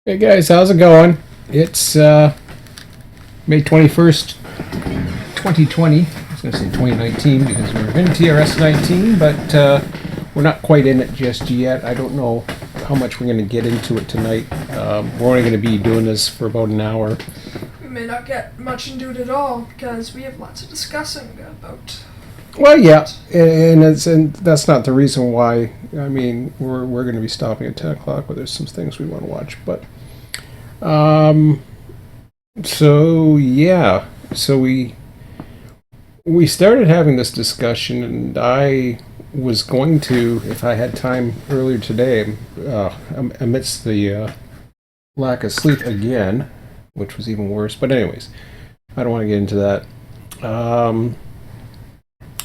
Hey guys, how's it going? It's May 21st, 2020. I was going to say 2019 because we're in TRS19, but we're not quite in it just yet. I don't know how much we're going to get into it tonight. We're only going to be doing this for about an hour. We may not get much into it at all because we have lots of discussing about. Well, yeah, and that's not the reason why. I mean, we're going to be stopping at 10 o'clock, but there's some things we want to watch. But so yeah, so we started having this discussion, and I was going to, if I had time earlier today, amidst the lack of sleep again, which was even worse. But anyways, I don't want to get into that.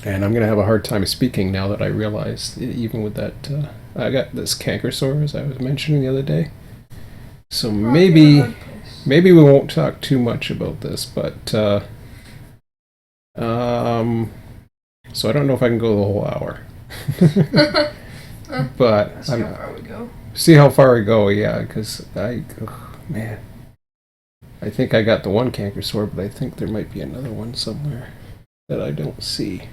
And I'm going to have a hard time speaking now that I realize, even with that, I got this canker sore, as I was mentioning the other day. So maybe we won't talk too much about this, but so I don't know if I can go the whole hour. But see how far we go. See how far we go, yeah, because man, I think I got the one canker sore, but I think there might be another one somewhere that I don't see.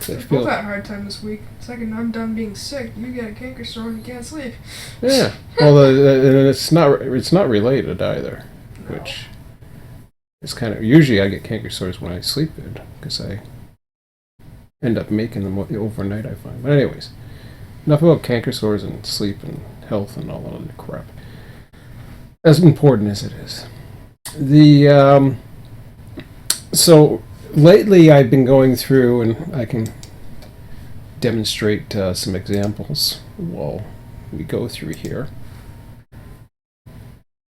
We both had a hard time this week. The second I'm done being sick, you get a canker sore and you can't sleep. Yeah, well, it's not related either, no. Which is kind of, usually I get canker sores when I sleep good because I end up making them overnight, I find. But anyways, enough about canker sores and sleep and health and all that other crap. As important as it is, so. Lately, I've been going through, and I can demonstrate some examples while we go through here.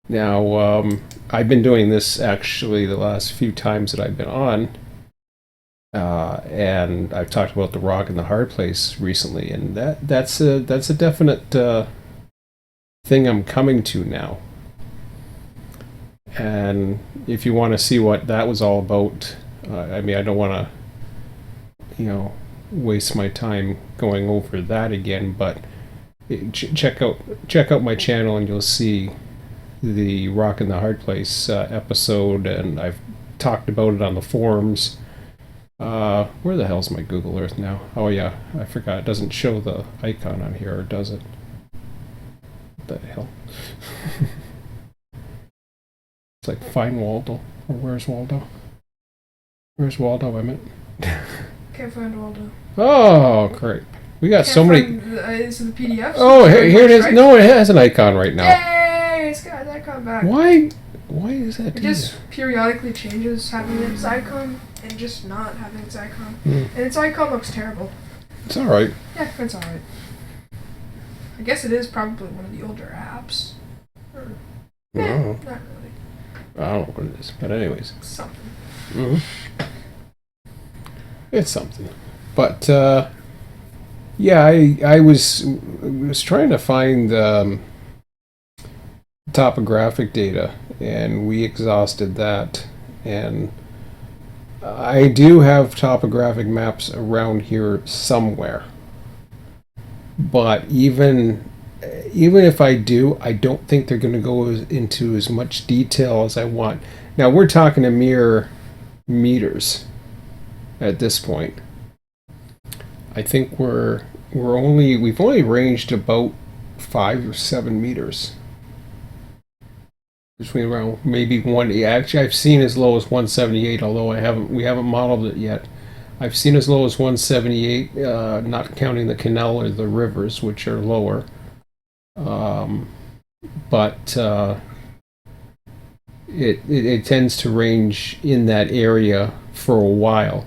Now, I've been doing this actually the last few times that I've been on, and I've talked about the rock and the hard place recently, and that's a definite thing I'm coming to now. And if you want to see what that was all about. I mean, I don't want to, waste my time going over that again. But check out my channel, and you'll see the Rock in the Hard Place episode, and I've talked about it on the forums. Where the hell's my Google Earth now? Oh yeah, I forgot. It doesn't show the icon on here, or does it? What the hell? It's like Find Waldo, or Where's Waldo? Where's Waldo? I meant. Can't find Waldo. Oh, great! We got so many. Is it the PDF? Oh, here it is. Right? No, it has an icon right now. Yay! It's got that icon back. Why is that? It just periodically changes having its icon and just not having its icon. And its icon looks terrible. It's all right. Yeah, it's all right. I guess it is probably one of the older apps. Or, not really. I don't know what it is, but anyways. Something. Mm-hmm. It's something, but yeah, I was trying to find topographic data, and we exhausted that. And I do have topographic maps around here somewhere, but even if I do, I don't think they're going to go into as much detail as I want. Now we're talking a mere meters at this point. I think we've only ranged about 5 or 7 meters between around maybe one. Actually, I've seen as low as 178, although we haven't modeled it yet. I've seen as low as 178, not counting the canal or the rivers, which are lower. But it tends to range in that area for a while,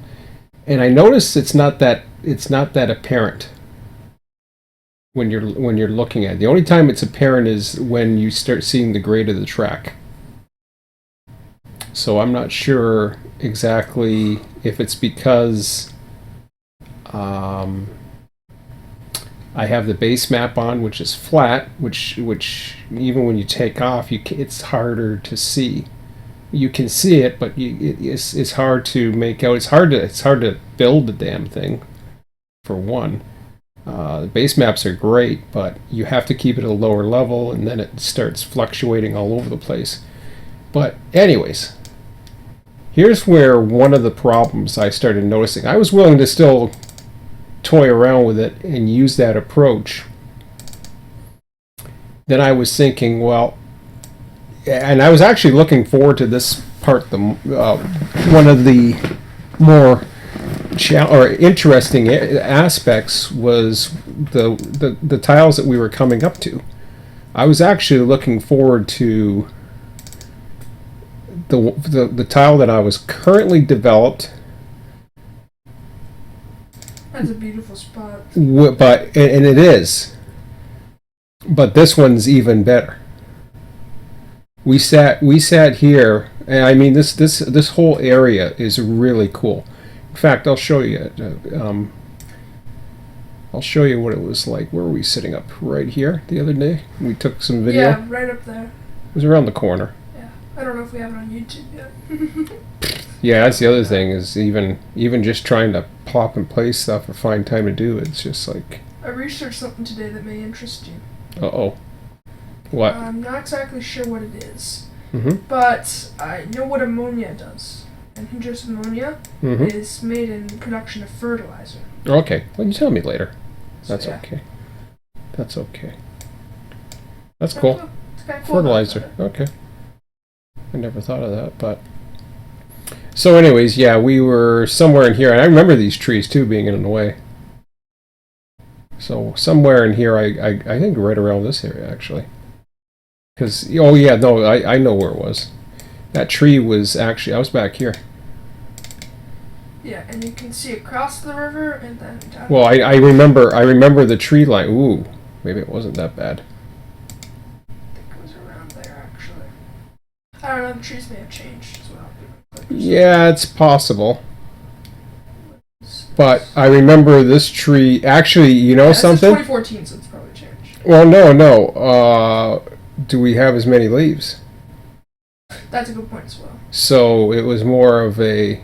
and I noticed it's not that apparent when you're looking at it. The only time it's apparent is when you start seeing the grade of the track. So I'm not sure exactly if it's because I have the base map on, which is flat, which even when you take off, it's harder to see. You can see it, but it's hard to make out. It's hard to build the damn thing, for one. Base maps are great, but you have to keep it at a lower level, and then it starts fluctuating all over the place. But anyways, here's where one of the problems I started noticing. I was willing to still toy around with it and use that approach. Then I was thinking, well, and I was actually looking forward to this part. One of the more interesting aspects was the tiles that we were coming up to. I was actually looking forward to the tile that I was currently developed. That's a beautiful spot. But and it is. But this one's even better. We sat here, and I mean this whole area is really cool. In fact, I'll show you. I'll show you what it was like. Where were we sitting up? Right here the other day. We took some video. Yeah, right up there. It was around the corner. Yeah, I don't know if we have it on YouTube yet. Yeah, that's the other thing is even just trying to plop and play stuff or find time to do it's just like. I researched something today that may interest you. Uh-oh. What? I'm not exactly sure what it is, Mm-hmm. but I know what ammonia does. And hydrous ammonia Mm-hmm. is made in production of fertilizer. Okay. Well, you tell me later. That's So, yeah. okay. That's okay. That's It's cool. kinda It's kind of cool. Fertilizer. Okay. I never thought of that, but. So, anyways, yeah, we were somewhere in here, and I remember these trees too being in the way. So somewhere in here, I think right around this area actually. Because oh yeah, no, I know where it was. That tree was actually I was back here. Yeah, and you can see across the river and then down. Well, I remember the tree line. Ooh, maybe it wasn't that bad. I think it was around there actually. I don't know. The trees may have changed as well. Yeah, it's possible. But I remember this tree. Actually, you know something? This is 2014, so it's probably changed. Well, no. Do we have as many leaves? That's a good point as well. So it was more of a.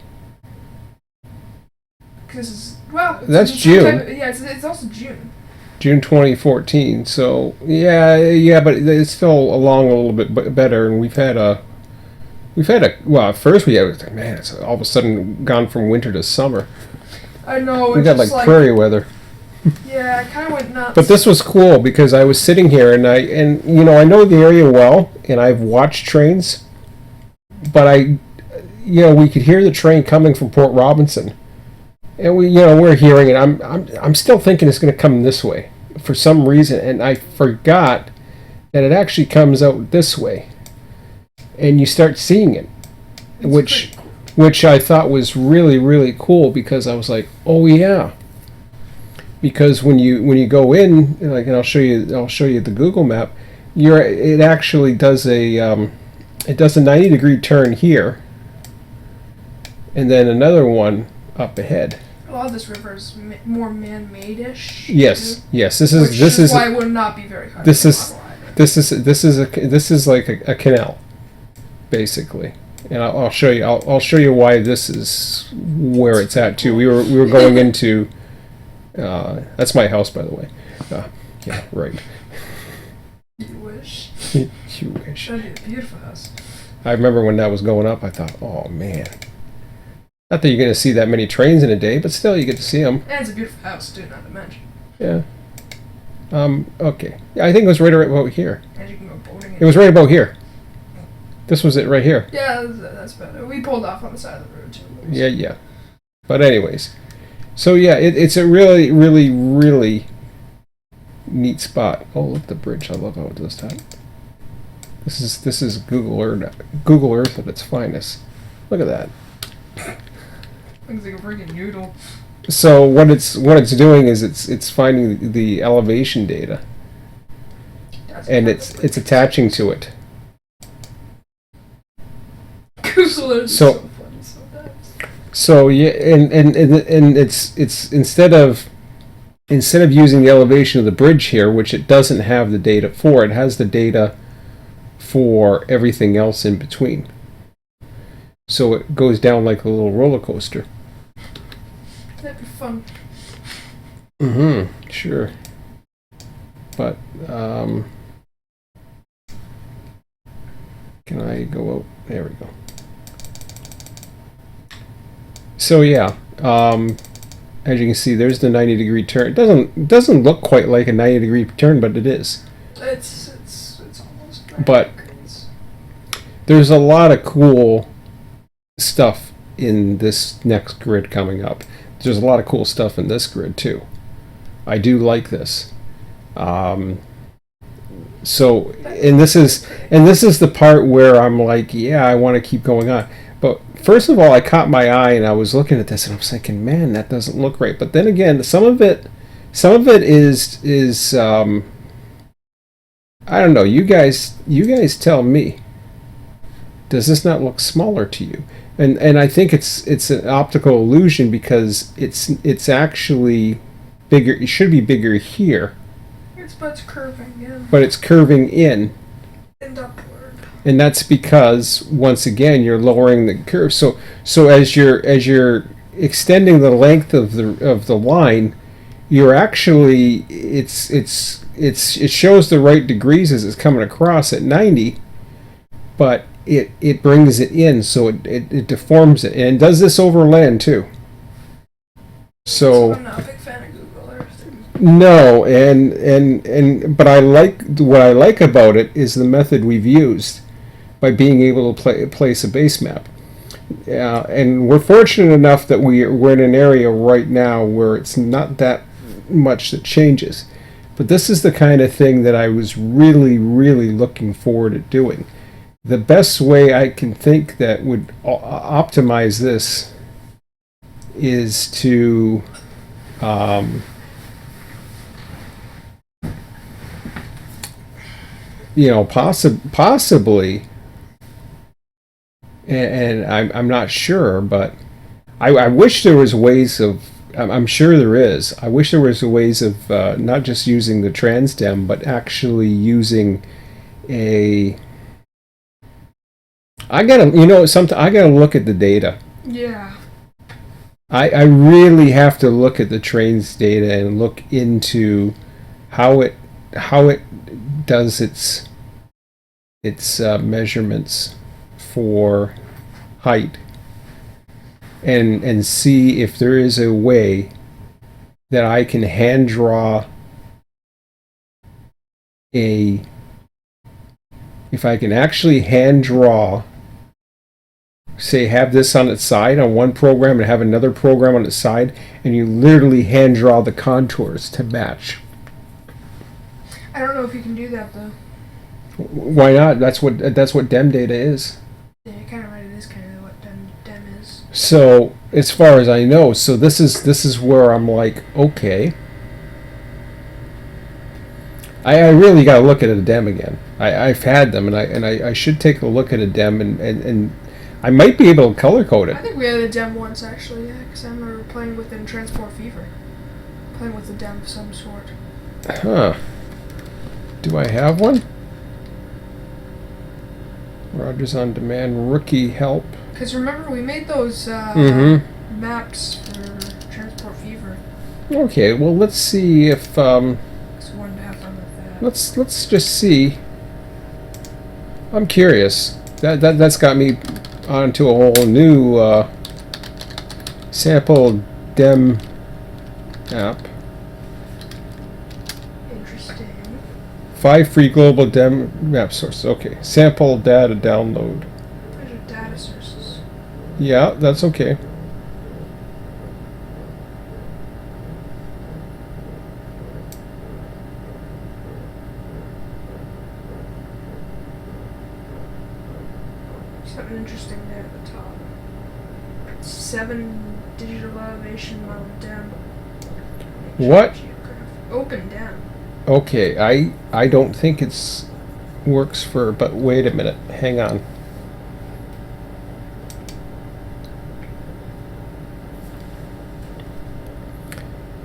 Because well, That's it's June. It's also June. June 2014. So yeah, but it's still along a little bit better, and we've had a. Well, at first we had man, it's all of a sudden gone from winter to summer. I know. We It's got just like prairie weather. Yeah, I kind of went nuts. But this was cool because I was sitting here and I know the area well and I've watched trains, but we could hear the train coming from Port Robinson, and we're hearing it. I'm still thinking it's going to come this way for some reason, and I forgot that it actually comes out this way, and you start seeing it, It's which pretty cool. which I thought was really, really cool because I was like, oh yeah. Because when you go in, like, and I'll show you the Google map, it actually does a 90-degree turn here, and then another one up ahead. A lot of this river is more man-made-ish. Yes, too, yes. This which is why it would not be very hard. this to is- model either. this is like a canal, basically. And I'll show you. I'll show you why this is where it's at too. We were going into. That's my house, by the way. Yeah, right. You wish. You wish. That'd be a beautiful house. I remember when that was going up. I thought, oh man. Not that you're going to see that many trains in a day, but still, you get to see them. And it's a beautiful house, too, not to mention. Yeah. Okay. Yeah, I think it was right about here. And you can go boating. It was right about here. This was it right here. Yeah, that's better. We pulled off on the side of the road, too. Yeah. But anyways, so yeah, it's a really, really, really neat spot. Oh, look at the bridge. I love how it does that. This is Google Earth at its finest. Look at that. Looks like a freaking noodle. So what it's doing is it's finding the elevation data and it's attaching to it. Google Earth is So- so funny sometimes. So yeah, and it's instead of using the elevation of the bridge here, which it doesn't have the data for, it has the data for everything else in between. So it goes down like a little roller coaster. That'd be fun. Mm-hmm. Sure. But can I go out? There we go. So yeah, as you can see, there's the 90-degree turn. It doesn't look quite like a 90-degree turn, but it is. It's almost. But there's a lot of cool stuff in this next grid coming up. There's a lot of cool stuff in this grid too. I do like this. So, and this is the part where I'm like, yeah, I want to keep going on. But first of all, I caught my eye and I was looking at this and I was thinking, man, that doesn't look right. But then again, some of it is I don't know. You guys tell me. Does this not look smaller to you? And I think it's an optical illusion because it's actually bigger. It should be bigger here. But it's curving in. But it's curving in. And upward. And that's because once again you're lowering the curve. So as you're extending the length of the line, you're actually it shows the right degrees as it's coming across at 90, but it brings it in, so it deforms it, and it does this over land too. So I'm not a big fan of Google Earth. No, but what I like about it is the method we've used by being able to place a base map. And we're fortunate enough that we're in an area right now where it's not that much that changes. But this is the kind of thing that I was really, really looking forward to doing. The best way I can think that would optimize this is to possibly, and I'm not sure, but I wish there was ways of. I'm sure there is. I wish there was ways of not just using the transdem, but actually using a. I gotta look at the data. Yeah. I really have to look at the trains data and look into how it does its measurements for height, and see if there is a way that I can hand draw if I can actually hand draw, say, have this on its side on one program and have another program on its side, and you literally hand draw the contours to match. I don't know if you can do that though. Why not? That's what DEM data is. Yeah, you're kind of right. It is kind of what DEM is. So as far as I know, so this is where I'm like, okay, I really got to look at a DEM again. I've had them, and I should take a look at a DEM, and I might be able to color code it. I think we had a DEM once actually, yeah, because I remember playing with it in Transport Fever, playing with a DEM of some sort. Huh. Do I have one? Rogers on Demand, rookie help. Because remember, we made those maps for Transport Fever. Okay, well, let's see if So we wanted to have fun with that. let's just see. I'm curious. That's got me onto a whole new sample DEM app. Interesting. 5 free global DEM map sources. Okay, sample data download. Those are data sources. Yeah, that's okay. Something interesting there at the top. 7 digital elevation model DEM. What? Open DEM. Okay, I don't think it's works for, but wait a minute, hang on.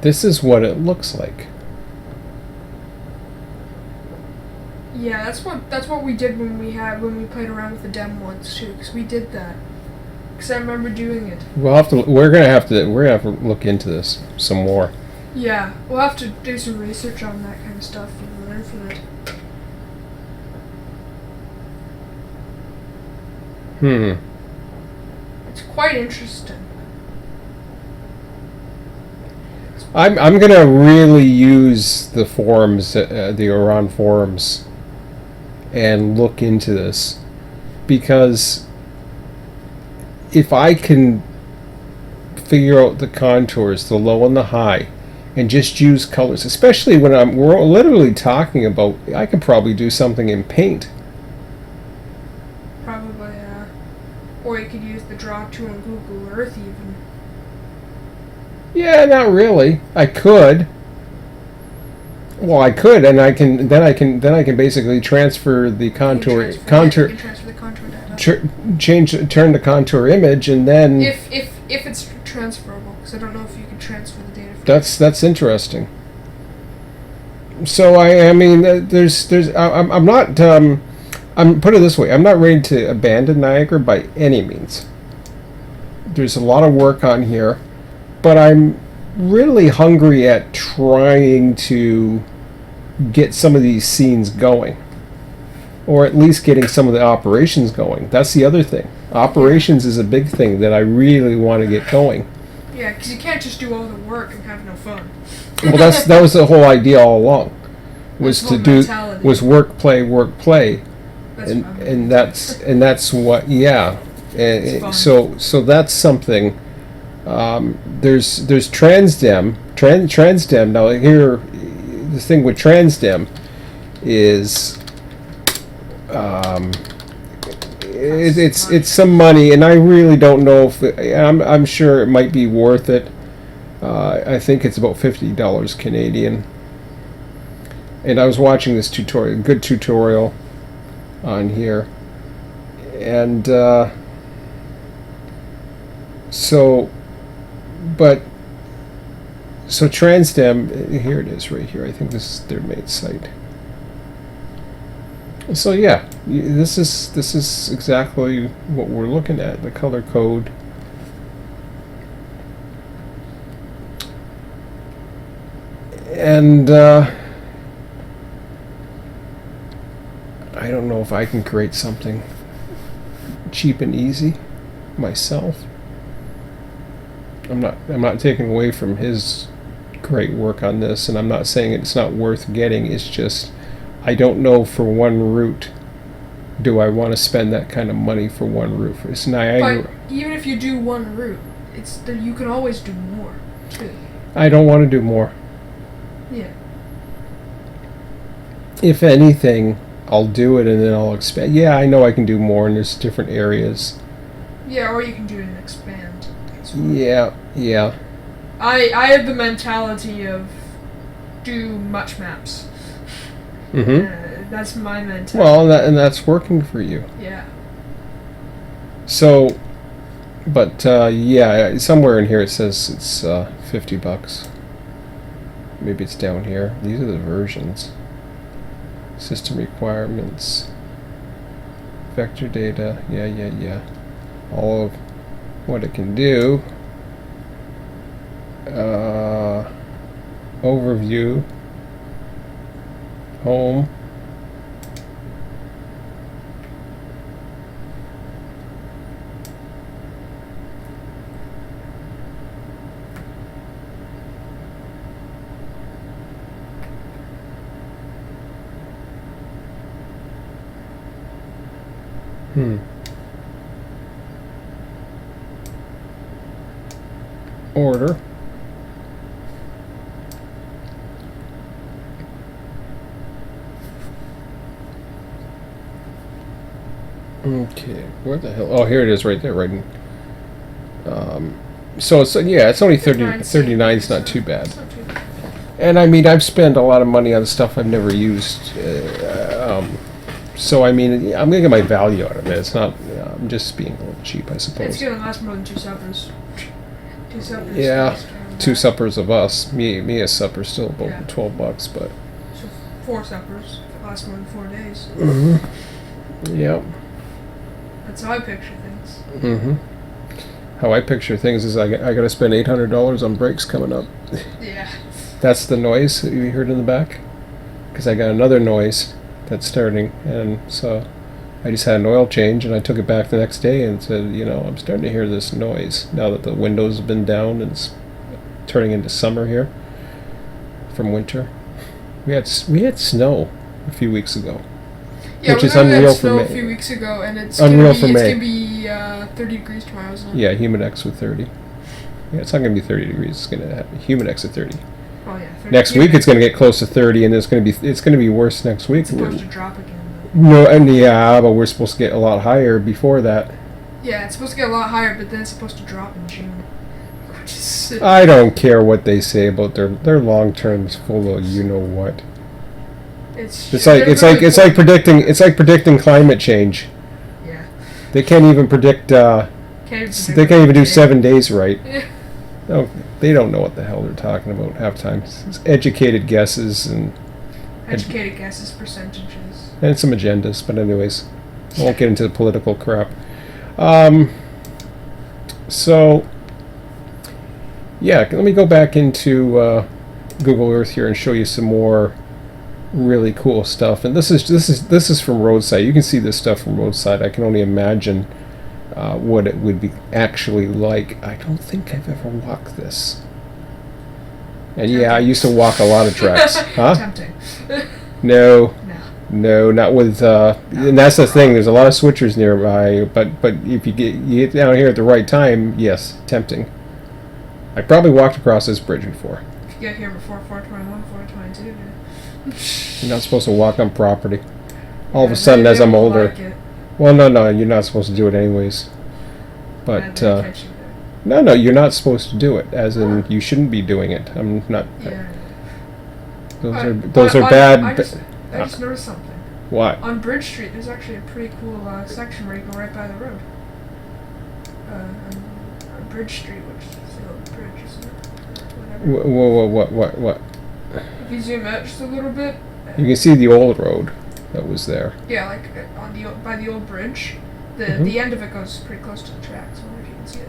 This is what it looks like. Yeah, that's what we did when we played around with the DEM once too, because we did that. Because I remember doing it. We're gonna have to look into this some more. Yeah, we'll have to do some research on that kind of stuff and learn from it. It's quite interesting. I'm gonna really use the forums, the Iran forums, and look into this, because if I can figure out the contours, the low and the high, and just use colors, especially when we're literally talking about, I could probably do something in paint. Probably, or you could use the draw tool in Google Earth even. Yeah, not really. I could. Well, I could, and I can. Then I can basically transfer the contour. You can transfer the contour data. Turn the contour image, and then. If it's transferable, because I don't know if you can transfer the data. That's interesting. So I mean, I'm not. I'm put it this way. I'm not ready to abandon Niagara by any means. There's a lot of work on here. But I'm really hungry at trying to get some of these scenes going. Or at least getting some of the operations going. That's the other thing. Operations is a big thing that I really want to get going. Yeah, because you can't just do all the work and have no fun. Well, that was the whole idea all along. Was to do mentality. Was work, play. That's and that's what, yeah. It's fun. So that's something. There's Transdem. Now here, the thing with Transdem is, it's some money, and I really don't know if I'm sure it might be worth it. I think it's about $50 Canadian. And I was watching this tutorial, good tutorial, on here, and so Transdem, here it is right here. I think this is their main site. So yeah, this is exactly what we're looking at, the color code. And I don't know if I can create something cheap and easy myself. I'm not taking away from his great work on this, and I'm not saying it's not worth getting. It's just I don't know for one route. Do I want to spend that kind of money for one route? It's Niagara. But even if you do one route, you can always do more too. I don't want to do more. Yeah. If anything, I'll do it and then I'll expand. Yeah, I know I can do more, and there's different areas. Yeah, or you can do it and expand. Yeah. I have the mentality of do much maps. Mm-hmm. That's my mentality. Well, and that's working for you. Yeah. So, but yeah, somewhere in here it says it's $50. Maybe it's down here. These are the versions. System requirements. Vector data. Yeah. All of what it can do. Overview. Home. Order. Okay, where the hell? Oh, here it is, right there, right in. So it's it's only 39. It's not too bad. And I mean, I've spent a lot of money on stuff I've never used. So I mean, I'm gonna get my value out of it. It's not. I'm just being a little cheap, I suppose. It's gonna last more than 2 suppers. 2 suppers. Yeah, 2 suppers of us. Me a supper still about $12, but. So 4 suppers last more than 4 days. Mm-hmm. Yep. That's how I picture things. Mm-hmm. How I picture things is I got to spend $800 on brakes coming up. Yeah. That's the noise that you heard in the back? Because I got another noise that's starting, and so I just had an oil change, and I took it back the next day and said, you know, I'm starting to hear this noise now that the windows have been down and it's turning into summer here from winter. We had snow a few weeks ago, Yeah, which we is had unreal for snow May. a few weeks ago, and it's Unreal gonna for be, May. It's gonna be 30 degrees tomorrow, isn't it? Yeah, Humidex with 30. Yeah, it's not going to be 30 degrees. It's going to have Humidex at 30. Oh yeah. 30 Next week it's going to get close to 30, and it's going to be worse next week. It's supposed to drop again. No, and yeah, but we're supposed to get a lot higher before that. Yeah, it's supposed to get a lot higher, but then it's supposed to drop in June. Which is I don't care what they say about their long terms full of you know what. It's like predicting climate change. Yeah. They can't even predict. They can't even do 7 days right. Yeah. No, they don't know what the hell they're talking about half time. It's educated guesses and Educated guesses, percentages. and some agendas. But anyways, I won't get into the political crap. So yeah, let me go back into Google Earth here and show you some more really cool stuff. And this is from roadside. You can see this stuff from roadside. I can only imagine what it would be actually like. I don't think I've ever walked this. And yeah, I used to walk a lot of tracks. Huh? Tempting. No. No. No, not with. And that's the thing. There's a lot of switchers nearby, but if you get down here at the right time, yes, tempting. I probably walked across this bridge before. If you get here before 421, 422. You're not supposed to walk on property. All of Yeah, a sudden, they as I'm don't older. like it. Well, no, you're not supposed to do it anyways. But They catch you there. no, you're not supposed to do it. As in, you shouldn't be doing it. I'm not. Yeah. Those are bad. I just noticed something. What? On Bridge Street, there's actually a pretty cool section where you go right by the road. On Bridge Street, which is the old bridge, isn't it? Whatever. What? If you zoom out just a little bit. You can see the old road that was there. Yeah, like by the old bridge. Mhm. The end of it goes pretty close to the tracks. I wonder if you can see it.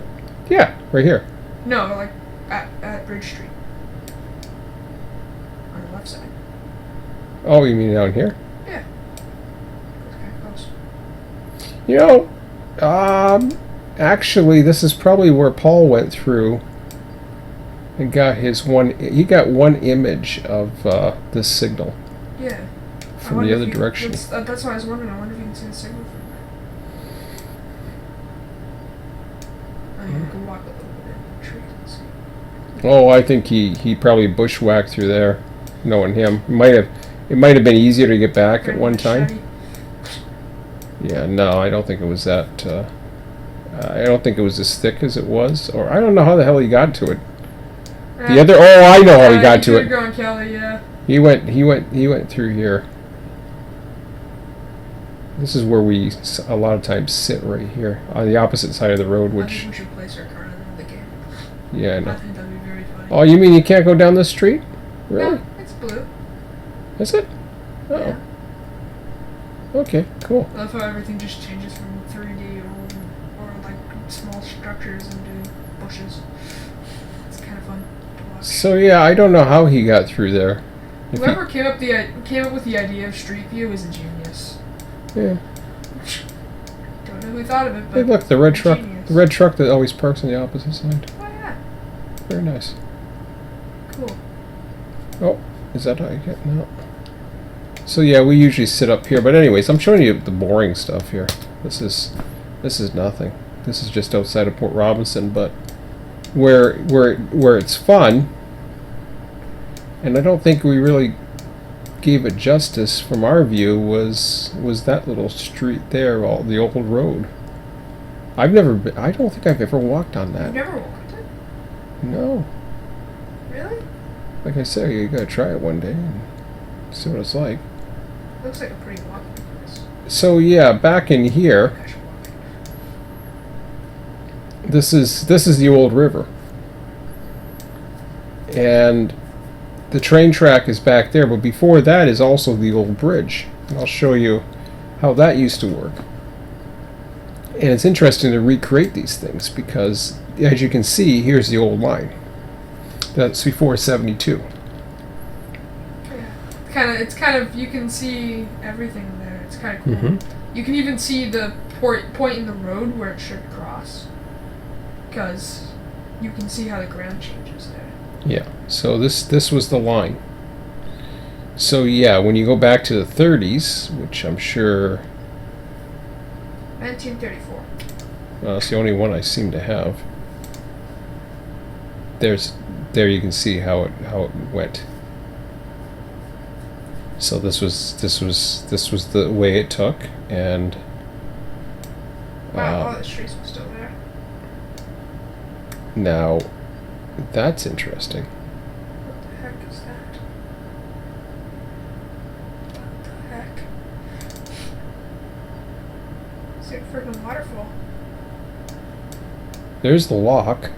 Yeah, right here. No, like at Bridge Street. On the left side. Oh, you mean down here? Yeah. It's kind of close. You know, actually, this is probably where Paul went through and got his one. He got one image of this signal Yeah. from the other direction. That's why I was wondering. I wonder if you can see the signal from there. I mean, you can walk a little bit in the trees and see. Oh, I think he probably bushwhacked through there, knowing him. It might have been easier to get back at one time. Machete. Yeah, no, I don't think it was that. I don't think it was as thick as it was, or I don't know how the hell he got to it. The other, oh, I know how he got to Keep it. going, Kelly. Yeah. He went through here. This is where we a lot of times sit right here on the opposite side of the road, I which think we should place our card in the game. yeah, I I know. think that'd be very funny. Oh, you mean you can't go down this street? Really? Yeah, it's blue. Is it? Oh. Yeah. Okay, cool. I love how everything just changes from 3D or like small structures into bushes. It's kind of fun to watch. So yeah, I don't know how he got through there. If he- Whoever came up with the idea of Street View is a genius. yeah. Don't know who thought of it, but Hey, look, the red truck. genius. The red truck that always parks on the opposite side. Oh yeah, Very nice. cool. Oh, is that how you get no? So yeah, we usually sit up here. But anyways, I'm showing you the boring stuff here. This is nothing. This is just outside of Port Robinson, but where it's fun. And I don't think we really gave it justice from our view was that little street there, all the old road. I don't think I've ever walked on You've that. never walked it? No. Really? Like I said, you gotta try it one day and see what it's like. Looks like a pretty walking place. So yeah, back in here, I should walk it. this is the old river. And the train track is back there, but before that is also the old bridge. And I'll show you how that used to work. And it's interesting to recreate these things because, as you can see, here's the old line. That's before 72. it's kind of you can see everything there. It's kind of cool. Mm-hmm. You can even see the point in the road where it should cross, because you can see how the ground changes there. Yeah. So this was the line. So yeah, when you go back to the 30s, which I'm sure 1934. it's the only one I seem to have. There you can see how it went. So this was the way it took, and Wow, all the streets were still there. now that's interesting. What the heck is that? What the heck? It's like a freaking waterfall. There's the lock.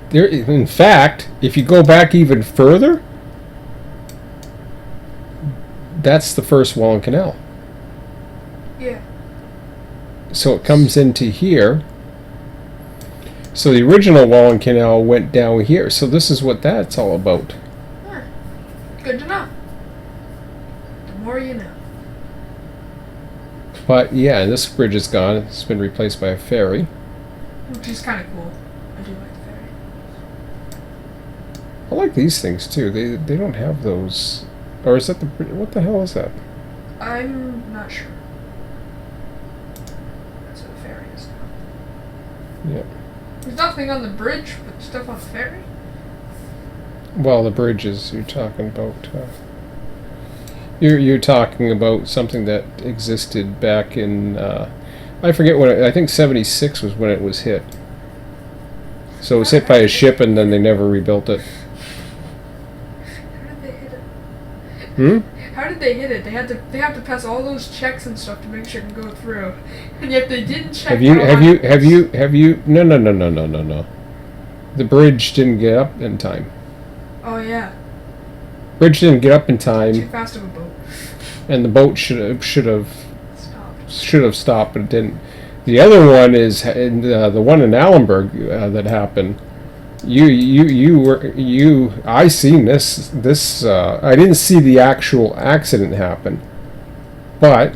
There, in fact, if you go back even further, that's the first Wallen Canal. Yeah. So it comes into here. So the original Wallen Canal went down here. So this is what that's all about. Huh. Good to know. The more you know. But yeah, this bridge is gone. It's been replaced by a ferry. Which is kind of cool. I do like the ferry. I like these things too. They don't have those. Or is that the what the hell is that? I'm not sure. That's what a ferry is now. Yeah. There's nothing on the bridge, but stuff on the ferry? Well, the bridges you're talking about. You're talking about something that existed back in I forget when I think 76 was when it was hit. So it was hit by a ship and then they never rebuilt it. How did they hit it? Hmm? How did they hit it? They have to pass all those checks and stuff to make sure it can go through. And yet they didn't check. Have you no. The bridge didn't get up in time. Oh yeah. Bridge didn't get up in Too time, fast of a boat. and the boat should have Stopped. stopped, but it didn't. The other one is the one in Allenburg that happened. I seen this. I didn't see the actual accident happen, but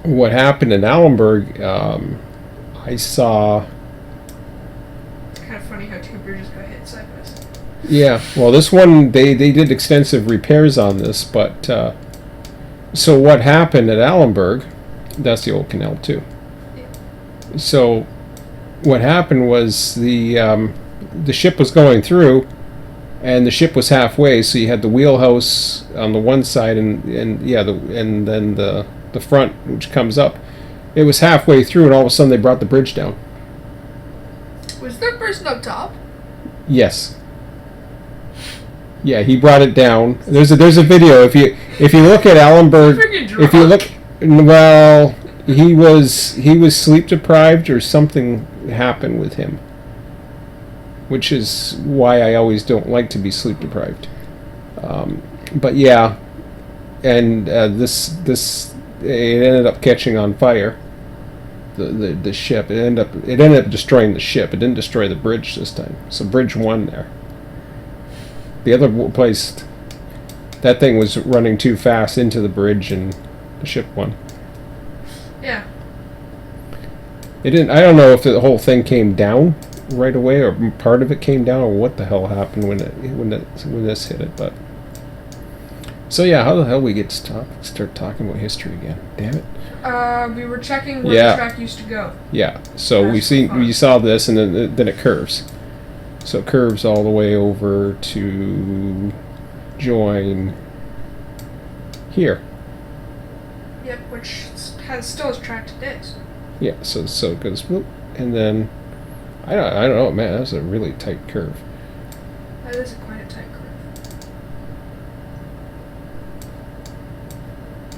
what happened in Allenburg, I saw. It's kind of funny how two bridges got hit side by side. Yeah, well, this one they did extensive repairs on this, but so what happened at Allenburg? That's the old canal too. Yeah. So what happened was the ship was going through, and the ship was halfway. So you had the wheelhouse on the one side, and then the front, which comes up. It was halfway through, and all of a sudden they brought the bridge down. Was there a person up top? Yes. Yeah, he brought it down. There's a video. If you look at Allenburg, if you look, well, he was sleep deprived or something happened with him, which is why I always don't like to be sleep deprived. But yeah, and this it ended up catching on fire. The ship it ended up destroying the ship. It didn't destroy the bridge this time. So bridge won there. The other place, that thing was running too fast into the bridge, and the ship won. Yeah. It didn't. I don't know if the whole thing came down right away, or part of it came down, or what the hell happened when this hit it. But so yeah, how the hell we get to start talking about history again? Damn it. We were checking where the track used to go. Yeah. So we saw this, and then it curves. So it curves all the way over to join here. Yep, which still has track today. So. Yeah, so it goes whoop, and then I don't know, man. That's a really tight curve. That is quite a tight curve.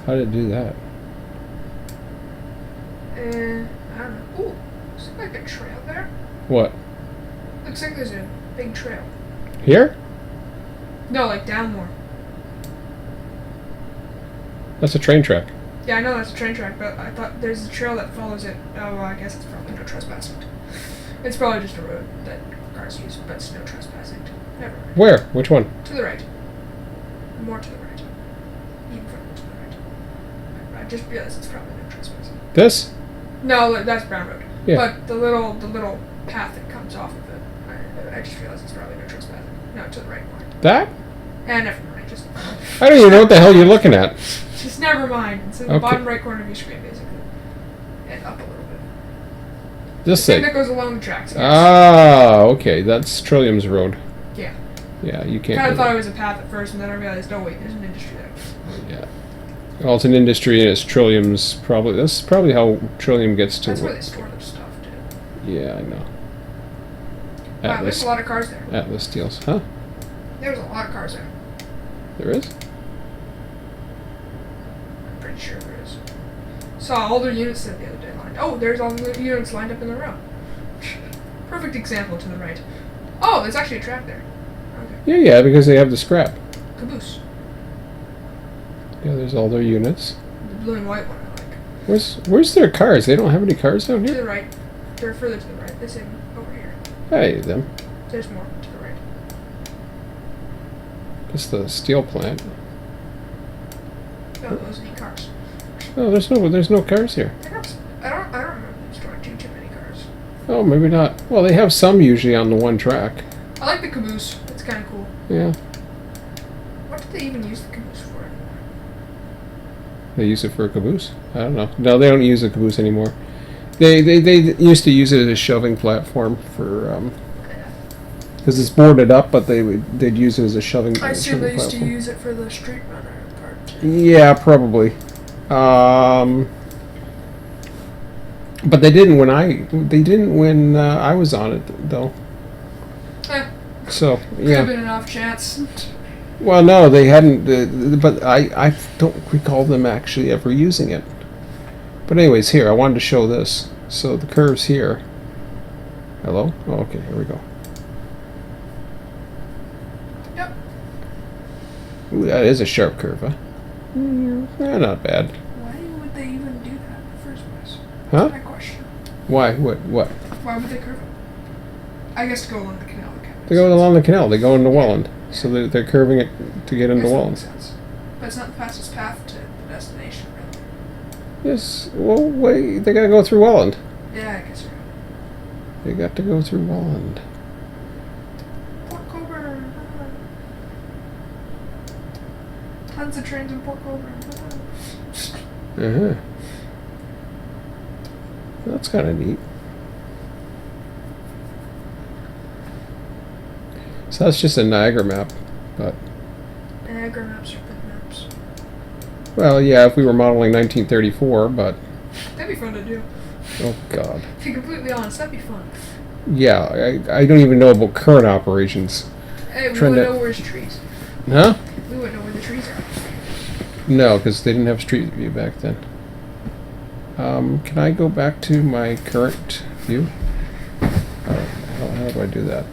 How did it do that? I don't know. Ooh, looks like a trail there. What? Looks like there's a big trail. Here? No, like down more. That's a train track. Yeah, I know that's a train track, but I thought there's a trail that follows it. Oh, well, I guess it's probably no trespassing. It's probably just a road that cars use, but it's no trespassing. Never mind. Where? Which one? To the right. More to the right. Even further to the right. I just realized it's probably no trespassing. This? No, that's Brown Road. Yeah. But the little path that comes off of it, I just realized it's probably no trespassing. No, to the right more. That? And never mind. Just. I don't even know what the hell you're looking at. Just never mind. It's in the Okay. bottom right corner of your screen, basically, and up a little bit. This The thing thing. that goes along the tracks. Yes. Ah, okay. That's Trillium's Road. Yeah. Yeah, you can't. Kind go of thought there. it was a path at first, and then I realized, oh wait, there's an industry there. Yeah. Well, it's an industry, and it's Trillium's probably. That's probably how Trillium gets to. That's where they store their stuff, too. Yeah, I know. Wow, there's a lot of cars there. Atlas deals, huh? There's a lot of cars there. There is. I'm pretty sure there is. Saw all their units the other day lined. Oh, there's all the units lined up in a row. Perfect example to the right. Oh, there's actually a track there. Okay. Yeah, because they have the scrap. Caboose. Yeah, there's all their units. The blue and white one I like. Where's their cars? They don't have any cars down To here. the right. They're further to the right. They say over here. Hey, them. There's more to the right. It's the steel plant. No, those need cars. Oh, there's no cars here. I don't remember them storing too many cars. Oh, maybe not. Well, they have some usually on the one track. I like the caboose. It's kind of cool. Yeah, What did they even use the caboose for anymore? they use it for a caboose. I don't know. No, they don't use a caboose anymore. They used to use it as a shoving platform for because it's boarded up, but they'd use it as a shoving. I assume shoving they used to platform. use it for the street runner part too. Yeah, probably. But they didn't when I was on it though. So Could yeah. have been an off chance. Well, no, they hadn't. But I don't recall them actually ever using it. But anyways, here I wanted to show this. So the curves here. Hello. Oh, okay, here we go. Yep. Ooh, that is a sharp curve, huh? Not bad. Why would they even do that in the first place? Huh? That's my question. Why? What? Why would they curve it? I guess to go along the canal. They go along the canal. They go into Welland. So they're curving it to get into Makes Welland. sense. But it's not the fastest path to the destination, really. Yes. Well, wait. They gotta go through Welland. Yeah, I guess you're right. They got to go through Welland. Port Colborne. Tons of trains in Port Colborne. Uh-huh. That's kind of neat. So that's just a Niagara map, but Niagara maps are good maps. well, yeah, if we were modeling 1934, but That'd be fun to do. oh god, To be completely honest, that'd be fun. yeah, I don't even know about current operations. Hey, we Trend wouldn't it. know where's trees. Huh? We wouldn't know where the trees are. No, because they didn't have street view back then. Can I go back to my current view? How do I do that?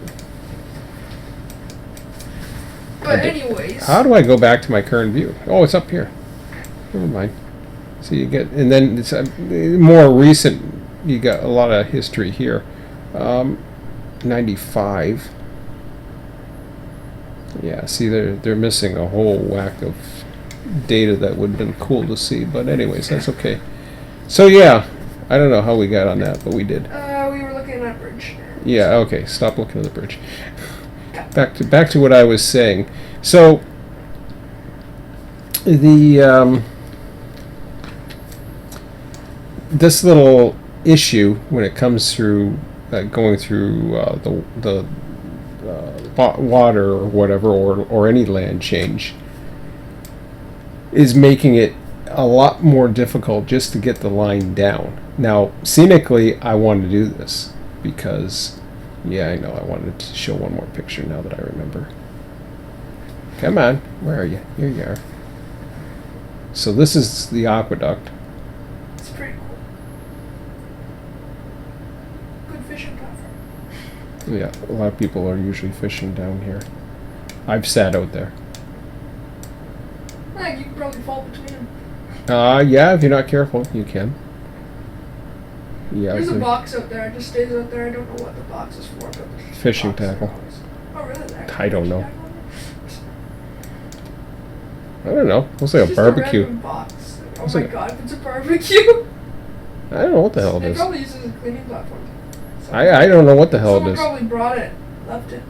But I anyways. How do I go back to my current view? Oh, it's up here. Never mind. So you get, and then it's more recent. You got a lot of history here. 95. Yeah, see, they're missing a whole whack of data that would have been cool to see. But anyways, that's okay. So yeah, I don't know how we got on that, but we did. We were looking at a bridge. Yeah. Okay. Stop looking at the bridge. Back to what I was saying. So the this little issue when it comes through going through the water or whatever or any land change is making it a lot more difficult just to get the line down. Now, scenically, I wanted to do this because, yeah, I know I wanted to show one more picture now that I remember. Come on, where are you? Here you are. So this is the aqueduct. It's pretty cool. Good fishing platform. Yeah, a lot of people are usually fishing down here. I've sat out there. You can probably fall between them. Yeah, if you're not careful, you can. Yeah. There's a box out there. It just stays out there. I don't know what the box is for, but there's Fishing a box there tackle. always. Oh, really? I don't know. Tackle? I don't know. Looks like It's a just barbecue. random box. Oh Looks my like- god, if it's a barbecue. I don't know what the hell it They is. probably use it as a cleaning platform. I don't know what the hell it Someone is. probably brought it, left it.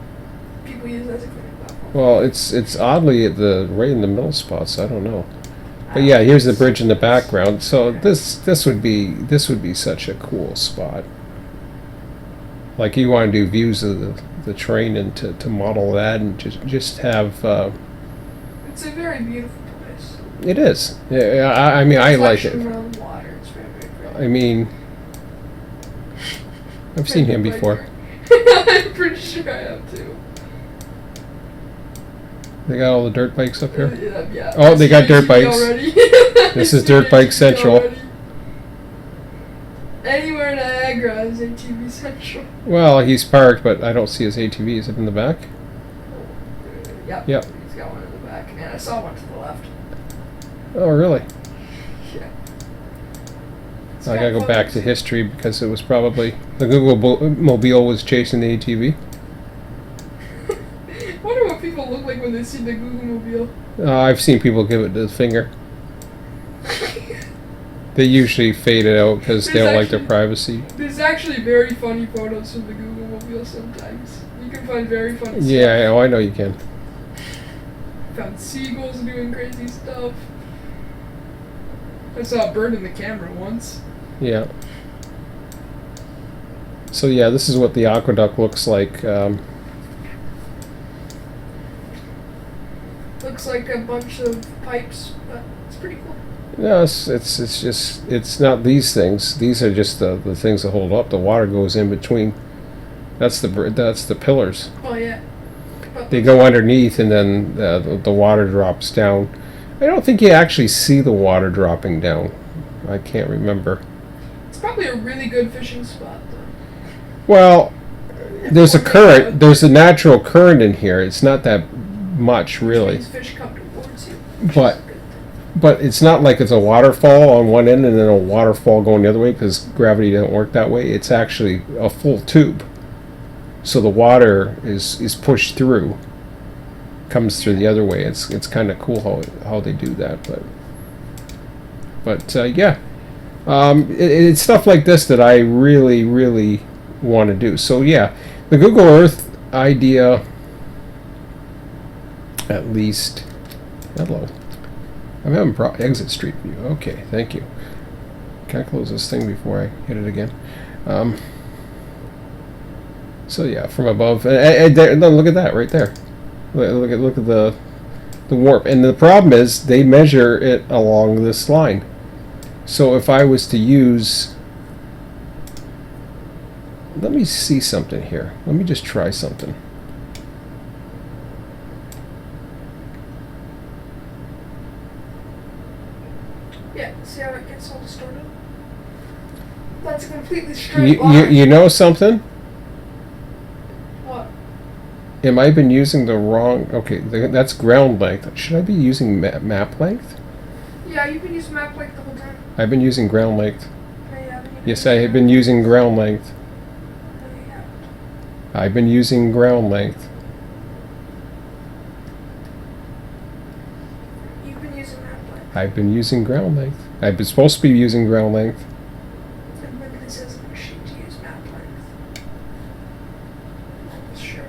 People use it as a cleaning platform. Well, it's oddly at the right in the middle spot, so I don't know. But yeah, here's the bridge in the background. So this would be such a cool spot. Like you want to do views of the train and to model that and just have. It's a very beautiful place. It is. Yeah, I mean I like it. Reflection around the water. It's very, very pretty. I mean, I've seen him before. I'm pretty sure I have too. They got all the dirt bikes up here. Yeah. Oh, they got dirt ATV bikes. already. This is Dirt Bike ATV Central. already. Anywhere in Niagara is ATV Central. Well, he's parked, but I don't see his ATV. Is it in the back? Yep. Yep. He's got one in the back, and I saw one to the left. Oh, really? Yeah. It's I got gotta go back to photos. history because it was probably the Google Mobile was chasing the ATV. I wonder what people look like when they see the Google Mobile. I've seen people give it the finger. They usually fade it out because they There's don't like their actually- privacy. There's actually very funny photos from the Google Mobile sometimes. You can find very funny stuff. Yeah, oh, I know you can. Found seagulls doing crazy stuff. I saw a bird in the camera once. Yeah. So yeah, this is what the aqueduct looks like. Looks like a bunch of pipes, but it's pretty cool. No, it's just it's not these things. These are just the things that hold up. The water goes in between. That's the pillars. Oh yeah. But They go underneath, and then the water drops down. I don't think you actually see the water dropping down. I can't remember. it's probably a really good fishing spot though. Well, there's a current. There's a natural current in here. It's not that much, really. These fish come towards you. But it's not like it's a waterfall on one end and then a waterfall going the other way because gravity doesn't work that way. It's actually a full tube. So the water is pushed through, comes through the other way. It's kind of cool how they do that. But yeah, it's stuff like this that I really, really want to do. So yeah, the Google Earth idea, at least, hello. I'm having exit street view. Okay, thank you. Can I close this thing before I hit it again? So yeah, from above, there, no, look at that right there. Look at the warp, and the problem is they measure it along this line. So if I was to use, let me see something here. Let me just try something. Yeah, see how it gets all distorted? That's a completely straight line. You know something? What? Am I been using the wrong? Okay, that's ground length. Should I be using map length? Yeah, you've been using map like the whole time. I've been using ground length. No, you haven't. Yes, I have been using ground length. No, you haven't. I've been using ground length. You've been using map like. I've been using ground length. I've been supposed to be using ground length. It literally says on the sheet to use map length. Sure.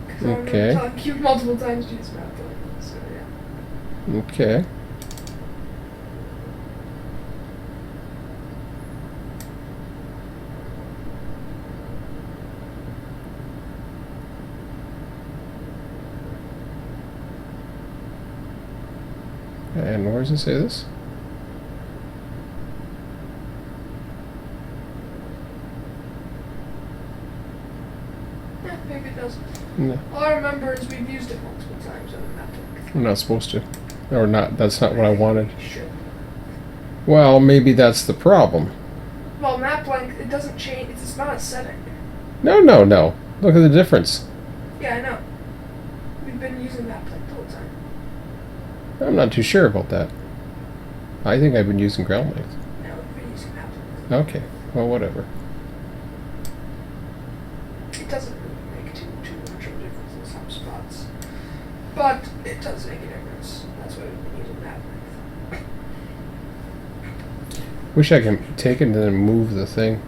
Because I Okay. remember telling you multiple times to use map length, so yeah. Okay. And where does it say this? Yeah, maybe it does. No, All I remember is we've used it multiple times on the map length. I'm not supposed to. Or not, that's not what I wanted. Should. Well, maybe that's the problem. Well, map length, it doesn't change. It's not a setting. No. Look at the difference. Yeah, I know. We've been using map length the whole time. I'm not too sure about that. I think I've been using ground length. No, Okay. Well, whatever. It doesn't really make too much of a difference in some spots, but it does make a difference. That's why we've been using that length. Wish I could take it and then move the thing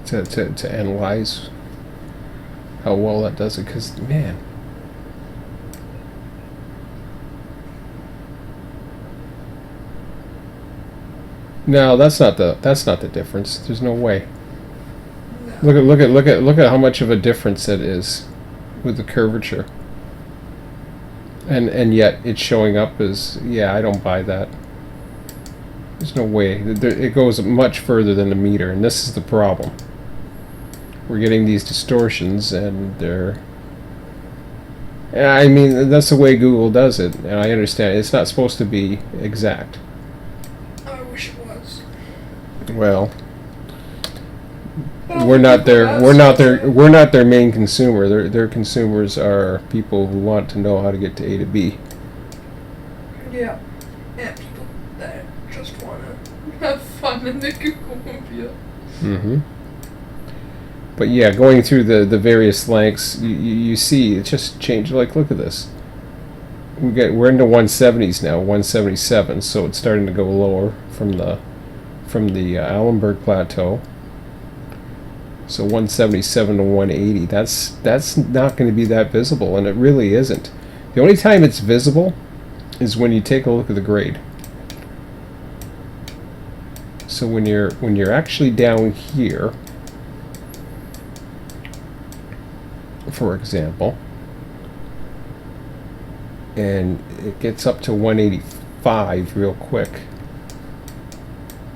to analyze how well that does it. Because man. No, that's not the difference. There's no way. No. Look at how much of a difference it is with the curvature. And yet it's showing up as, yeah, I don't buy that. There's no way. It goes much further than the meter, and this is the problem. We're getting these distortions, and they're... I mean, that's the way Google does it, and I understand. It's not supposed to be exact. I wish it was. Well, we're not their main consumer. Their consumers are people who want to know how to get to A to B. Yeah. And people that just want to have fun in the Google Mobile. Mm-hmm. But yeah, going through the various lengths, you see it just changed. Like, look at this. We're into 170s now, 177. So it's starting to go lower from the Allenberg plateau. So 177 to 180. That's not going to be that visible, and it really isn't. The only time it's visible is when you take a look at the grade. So when you're actually down here, for example, and it gets up to 185 real quick,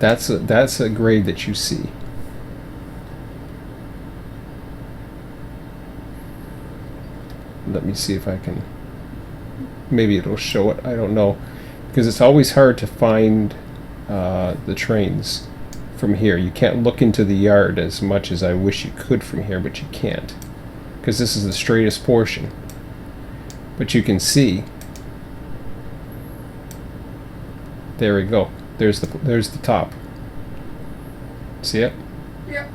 that's a grade that you see. Let me see if I can, maybe it'll show it, I don't know, because it's always hard to find the trains from here. You can't look into the yard as much as I wish you could from here, but you can't, because this is the straightest portion. But you can see, there we go, there's the top. See it? Yep.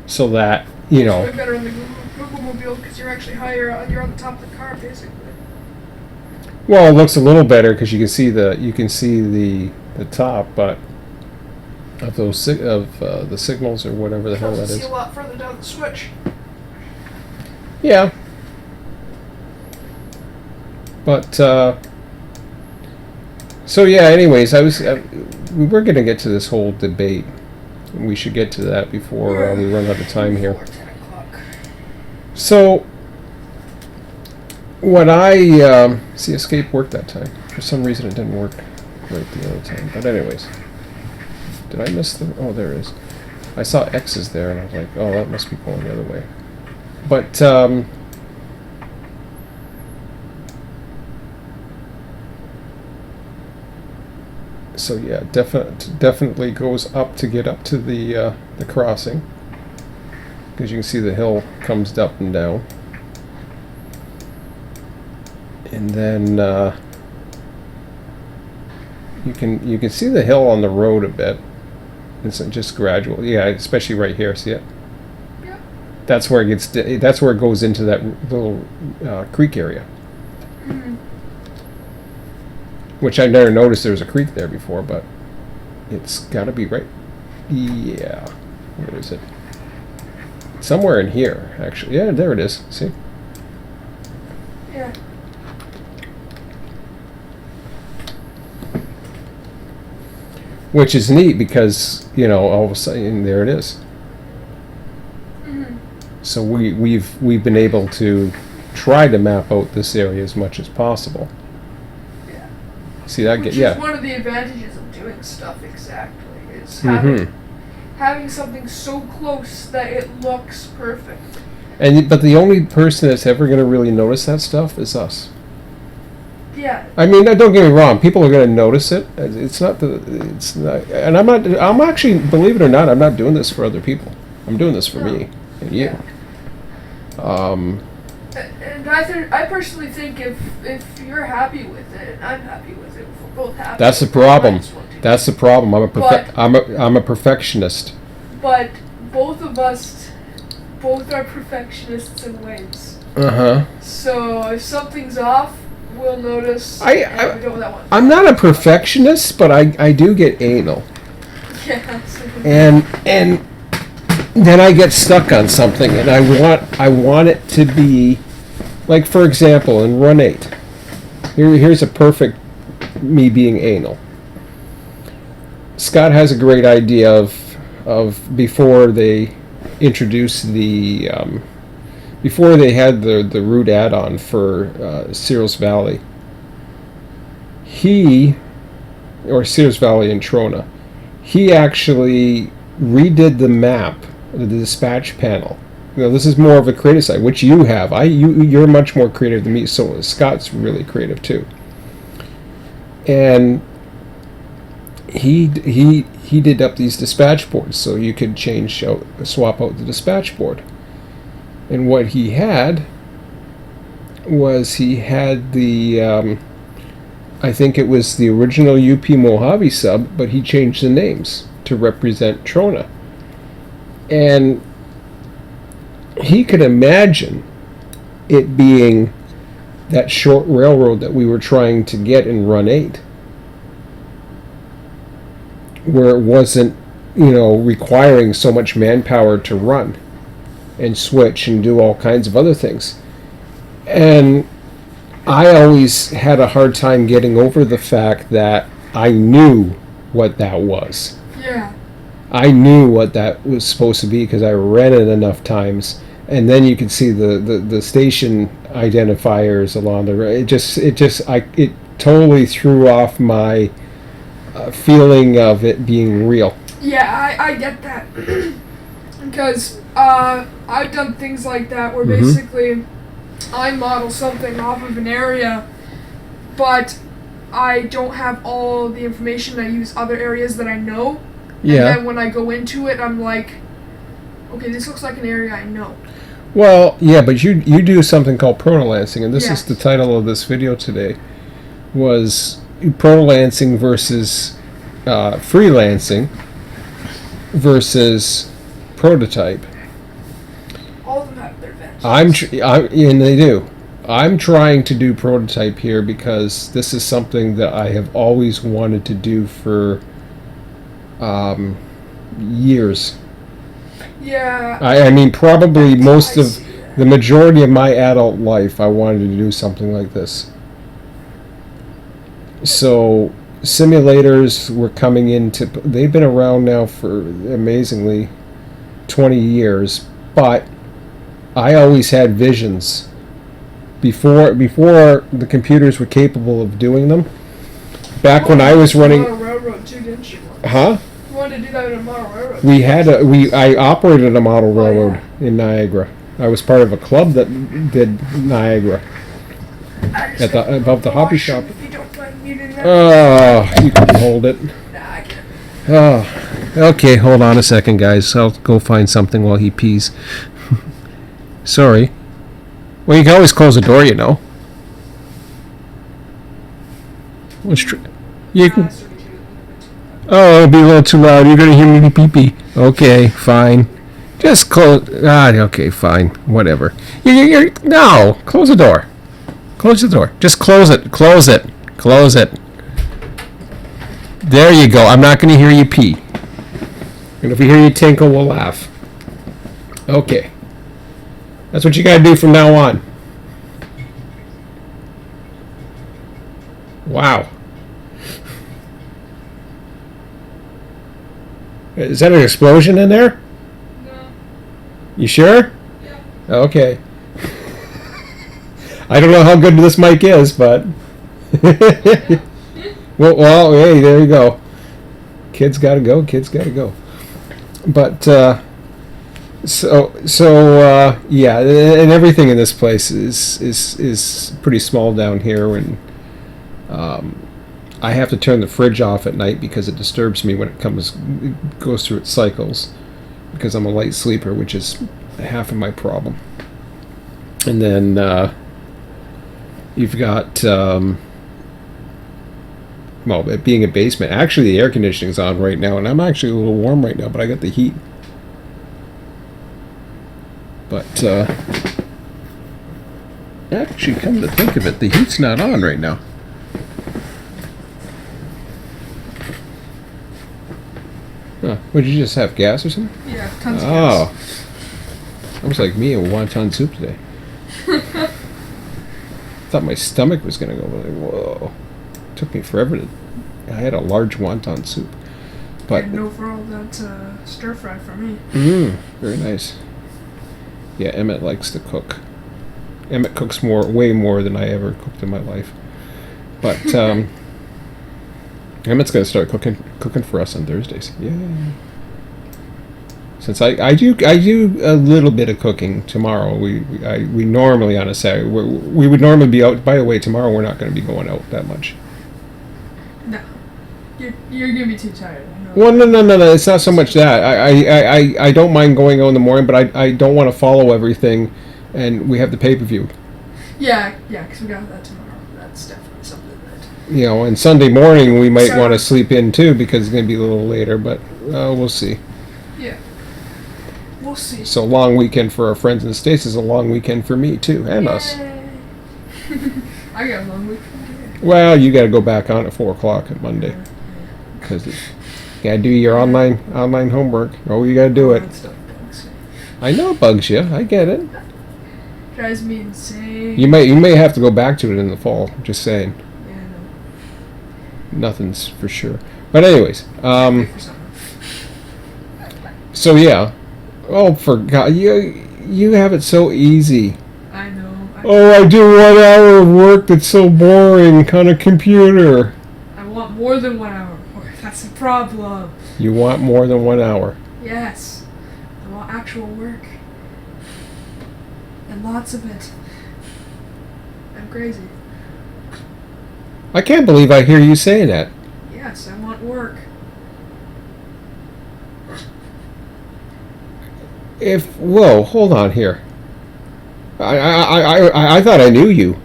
So that, you know, It's way better on the Google Mobile because you're actually higher. You're on the top of the car, basically. well, it looks a little better because you can see the top, but of those the signals or whatever the hell that See is. a lot further down the switch. Yeah. But so yeah. Anyways, we were gonna get to this whole debate. We should get to that before we run out of time here. Before 10 o'clock. So, what I see, escape worked that time. For some reason, it didn't work right the other time. But anyways, did I miss the? Oh, there it is. I saw X's there, and I was like, oh, that must be going the other way. But so yeah, definitely goes up to get up to the crossing, because you can see the hill comes up and down. And then you can see the hill on the road a bit. It's just gradual, yeah, especially right here. See it? Yeah. That's where it gets. That's where it goes into that little creek area, which I never noticed there was a creek there before, but it's got to be right. Yeah, where is it? Somewhere in here, actually. Yeah, there it is. See? Yeah. Which is neat because, you know, all of a sudden there it is. So we've been able to try to map out this area as much as possible. Yeah. See that? Which Yeah. is one of the advantages of doing stuff exactly, is Mm-hmm. having something so close that it looks perfect. But the only person that's ever going to really notice that stuff is us. Yeah. I mean, don't get me wrong. People are going to notice it. It's not, and I'm not. I'm actually, believe it or not, I'm not doing this for other people. I'm doing this for me and you. And I personally think if you're happy with it and I'm happy with it, if we're both happy. That's the with it, we problem. might as well do it. That's the problem. But- I'm a perfectionist. But both of us, both are perfectionists in ways. Uh-huh. So if something's off, we'll notice. I- and we go with that one. I'm not a perfectionist, but I do get anal. Yeah. And then I get stuck on something, and I want it to be, like, for example, in Run 8. Here's a perfect me being anal. Scott has a great idea of before they introduced the before they had the root add-on for Sears Valley. Or Sears Valley and Trona. He actually redid the map, the dispatch panel. You know, this is more of a creative side, which you have. You're much more creative than me. So Scott's really creative too. And he did up these dispatch boards so you could swap out the dispatch board. And what he had was the I think it was the original UP Mojave sub, but he changed the names to represent Trona. And he could imagine it being that short railroad that we were trying to get in Run 8, where it wasn't, requiring so much manpower to run and switch and do all kinds of other things. And I always had a hard time getting over the fact that I knew what that was. Yeah. I knew what that was supposed to be because I read it enough times, and then you could see the station identifiers along the road. It totally threw off my feeling of it being real. Yeah, I get that. Because I've done things like that where basically I model something off of an area, but I don't have all the information. I use other areas that I know. Yeah. And then when I go into it, I'm like, okay, this looks like an area I know. Well, yeah, but you do something called protolancing, and this is Yes. the title of this video today, was protolancing versus freelancing versus prototype. All of them have their advantages. And they do. I'm trying to do prototype here because this is something that I have always wanted to do for years. Yeah. I mean, probably I see that. the majority of my adult life, I wanted to do something like this. So simulators were coming into. They've been around now for amazingly 20 years, but I always had visions before the computers were capable of doing them. Back when I was running. You wanted a railroad too, didn't you? Huh? You wanted to do that in a model railroad. I operated a model Oh, railroad in Niagara. I was part of a club that did Niagara above the hobby shop. If you don't mind muting that. Oh, you can hold it. Nah, I can't. Oh, okay. Hold on a second, guys. I'll go find something while he pees. Sorry. Well, you can always close the door, you know. You can. Oh, it'll be a little too loud. You're gonna hear me pee pee. Okay, fine. Just close. Okay, fine. Whatever. No. Close the door. Close the door. Just close it. Close it. Close it. There you go. I'm not gonna hear you pee. And if we hear you tinkle, we'll laugh. Okay. That's what you gotta do from now on. Wow. Is that an explosion in there? No. You sure? Yeah. Okay. I don't know how good this mic is, but well, hey, there you go. Kids gotta go. Kids gotta go. But yeah, and everything in this place is pretty small down here, and I have to turn the fridge off at night because it disturbs me when it goes through its cycles, because I'm a light sleeper, which is half of my problem. And then you've got, well, it being a basement, actually the air conditioning's on right now, and I'm actually a little warm right now, but I got the heat. But actually, come to think of it, the heat's not on right now. Huh. Would you just have gas or something? Yeah, tons of gas. Almost like me, a wonton soup today. Thought my stomach was gonna go. Like, whoa! Took me forever to. I had a large wonton soup, but And overall, that's stir fry for me. Very nice. Yeah, Emmett likes to cook. Emmett cooks way more than I ever cooked in my life. But Emmett's gonna start cooking for us on Thursdays. Yeah. Since I do a little bit of cooking tomorrow. We normally on a Saturday we would normally be out. By the way, tomorrow we're not going to be going out that much. No, you're gonna be too tired. I know. Well, no. It's not so much that I don't mind going out in the morning, but I don't want to follow everything, and we have the pay-per-view. Yeah, because we got that tomorrow. That's definitely something that. And Sunday morning we might want to sleep in too because it's going to be a little later, but we'll see. Yeah. We'll see. So long weekend for our friends in the States is a long weekend for me too, and us. I got a long weekend. Well, you got to go back on at 4:00 at Monday because you got to do your online homework. Oh, you got to do it. That stuff bugs me. I know it bugs you. I get it. Drives me insane. You may have to go back to it in the fall. Just saying. Yeah, I know. Nothing's for sure. But anyways, Wait for summer. so yeah. Oh, for God, you have it so easy. I know. Oh, I do 1 hour of work that's so boring on a computer. I want more than 1 hour of work. That's the problem. You want more than 1 hour. Yes. I want actual work. And lots of it. I'm crazy. I can't believe I hear you saying that. Yes, I want work. Whoa, hold on here. I thought I knew you.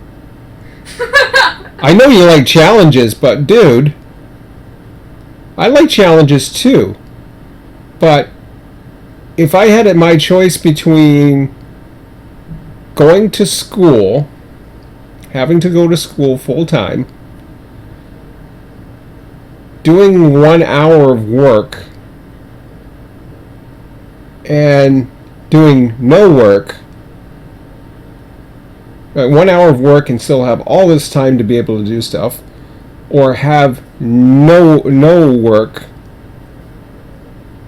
I know you like challenges, but dude, I like challenges too. But if I had it my choice between going to school, having to go to school full time, doing 1 hour of work, and doing no work, 1 hour of work and still have all this time to be able to do stuff, or have no work.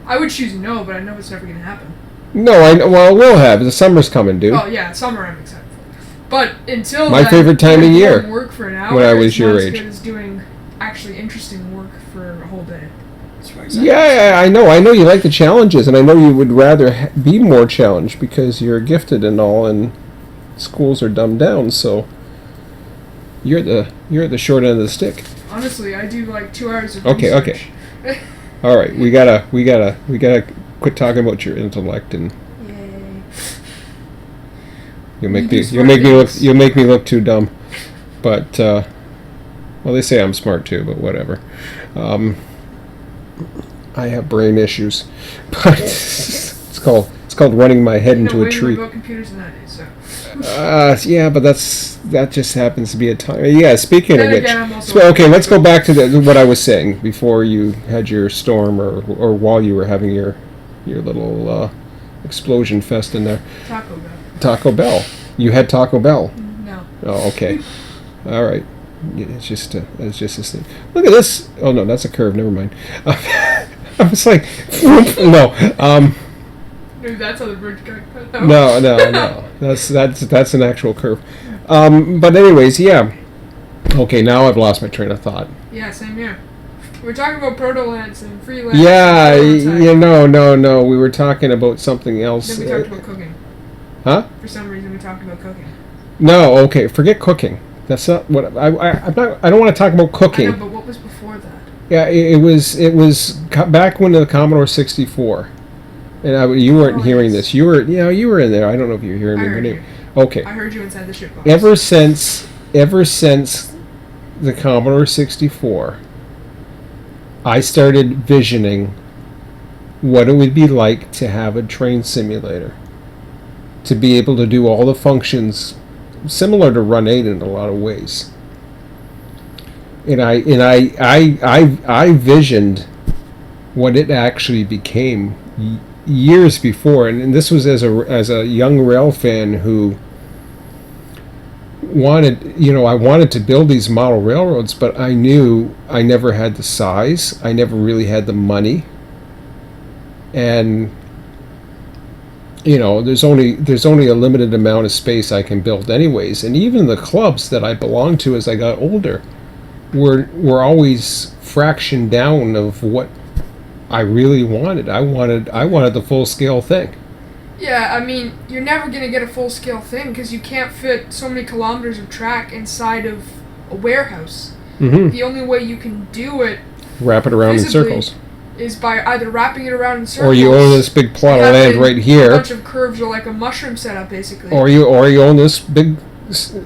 I would choose no, but I know it's never going to happen. No, well, it will have. The summer's coming, dude. Oh yeah, summer I'm excited for. But until my favorite time of year. Work for an hour when I was your it's age. not as good as doing actually interesting work for a whole day. Yeah, I know you like the challenges, and I know you would rather be more challenged because you're gifted and all, and schools are dumbed down. So you're at the short end of the stick. Honestly, I do like 2 hours of Okay. research. All right, we gotta quit talking about your intellect, and Yay. you'll make me look too dumb. But well, they say I'm smart too, but whatever. I have brain issues, but it's called running my head into a tree. About computers nowadays, so. Yeah, but that just happens to be a time. Yeah, speaking of which, So, okay, let's go back to what I was saying before you had your storm, or while you were having your little explosion fest in there. Taco Bell. Taco Bell. You had Taco Bell. No. Oh, okay. All right. Yeah, it's just this thing. Look at this. Oh no, that's a curve. Never mind. I was like, no. Maybe that's how the bridge got cut. No. That's an actual curve. But anyways, yeah. Okay, now I've lost my train of thought. Yeah, same here. We're talking about Protolance and Freelance. Yeah, no. We were talking about something else. Then we talked about cooking. Huh? For some reason, we talked about cooking. No, okay. Forget cooking. That's not what I'm not. I don't want to talk about cooking. I know, but what was before that? Yeah, it was back when the Commodore 64. And you weren't hearing this. You were in there. I don't know if you were hearing me. I heard you. Okay. I heard you inside the shitbox. Ever since the Commodore 64, I started visioning what it would be like to have a train simulator, to be able to do all the functions similar to Run 8 in a lot of ways. And I visioned what it actually became years before, and this was as a young rail fan who I wanted to build these model railroads, but I knew I never had the size. I never really had the money. And there's only a limited amount of space I can build anyways. And even the clubs that I belonged to as I got older were always fraction down of what I really wanted. I wanted the full scale thing. Yeah, I mean, you're never going to get a full-scale thing because you can't fit so many kilometers of track inside of a warehouse. Mm-hmm. The only way you can do it... Wrap it around in circles. ...is by either wrapping it around in circles... Or you own this big plot of land right here. A bunch of curves are like a mushroom setup, basically. Or you own this big...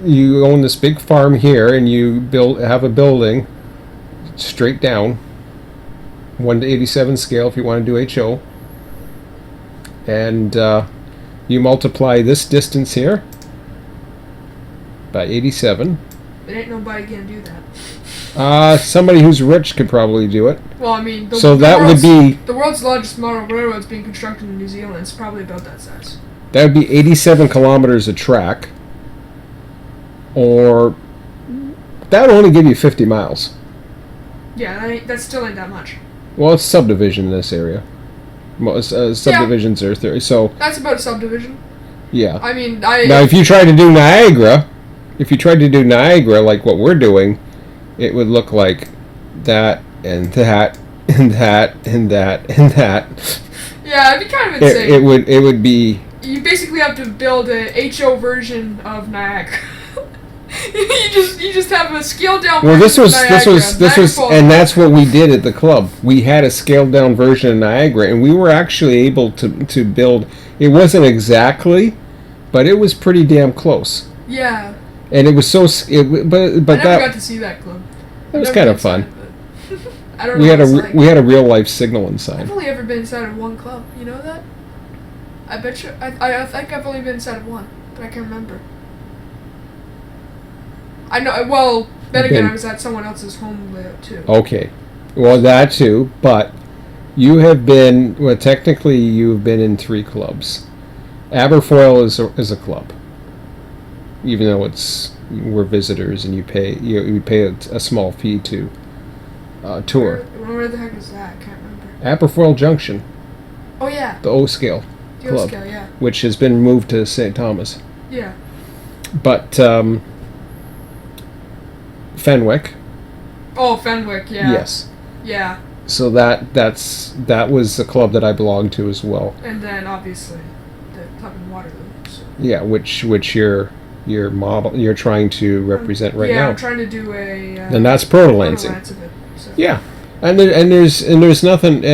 You own this big farm here, and you have a building straight down, 1:87 scale if you want to do HO. And you multiply this distance here by 87. But ain't nobody gonna do that. Somebody who's rich could probably do it. Well, I mean, the world's largest model railroad's being constructed in New Zealand. It's probably about that size. That would be 87 kilometers of track, or that would only give you 50 miles. Yeah, that still ain't that much. Well, it's subdivision in this area. Most subdivisions are 30, so... That's about a subdivision. Yeah. I mean, Now, if you tried to do Niagara like what we're doing, it would look like that, and that, and that, and that, and that. Yeah, it'd be kind of insane. It would be... You basically have to build a HO version of Niagara. you just have a scaled down version of Niagara. And that's what we did at the club. We had a scaled down version of Niagara, and we were actually able to build. It wasn't exactly, but it was pretty damn close. Yeah. And it was so. But I never got to see that club. It was kind of fun. I don't know. We had a real life signal inside. I've only ever been inside of one club. You know that? I bet you. I think I've only been inside of one, but I can't remember. I know. Well, then again, I was at someone else's home layout too. Okay, well that too, but you have been. Well, technically, you've been in 3 clubs. Aberfoyle is a club, even though we're visitors and you pay a small fee to tour. Where the heck is that? I can't remember. Aberfoyle Junction. Oh yeah. The O scale. The O scale, yeah. Which has been moved to St. Thomas. Yeah. But. Fenwick. Oh, Fenwick, yeah. Yes. Yeah. So that was the club that I belonged to as well. And then obviously the club in Waterloo. So. Yeah, which your model you're trying to represent right now. Yeah, I'm trying to do a. And that's protolancing. Of it, so. Yeah, and there's nothing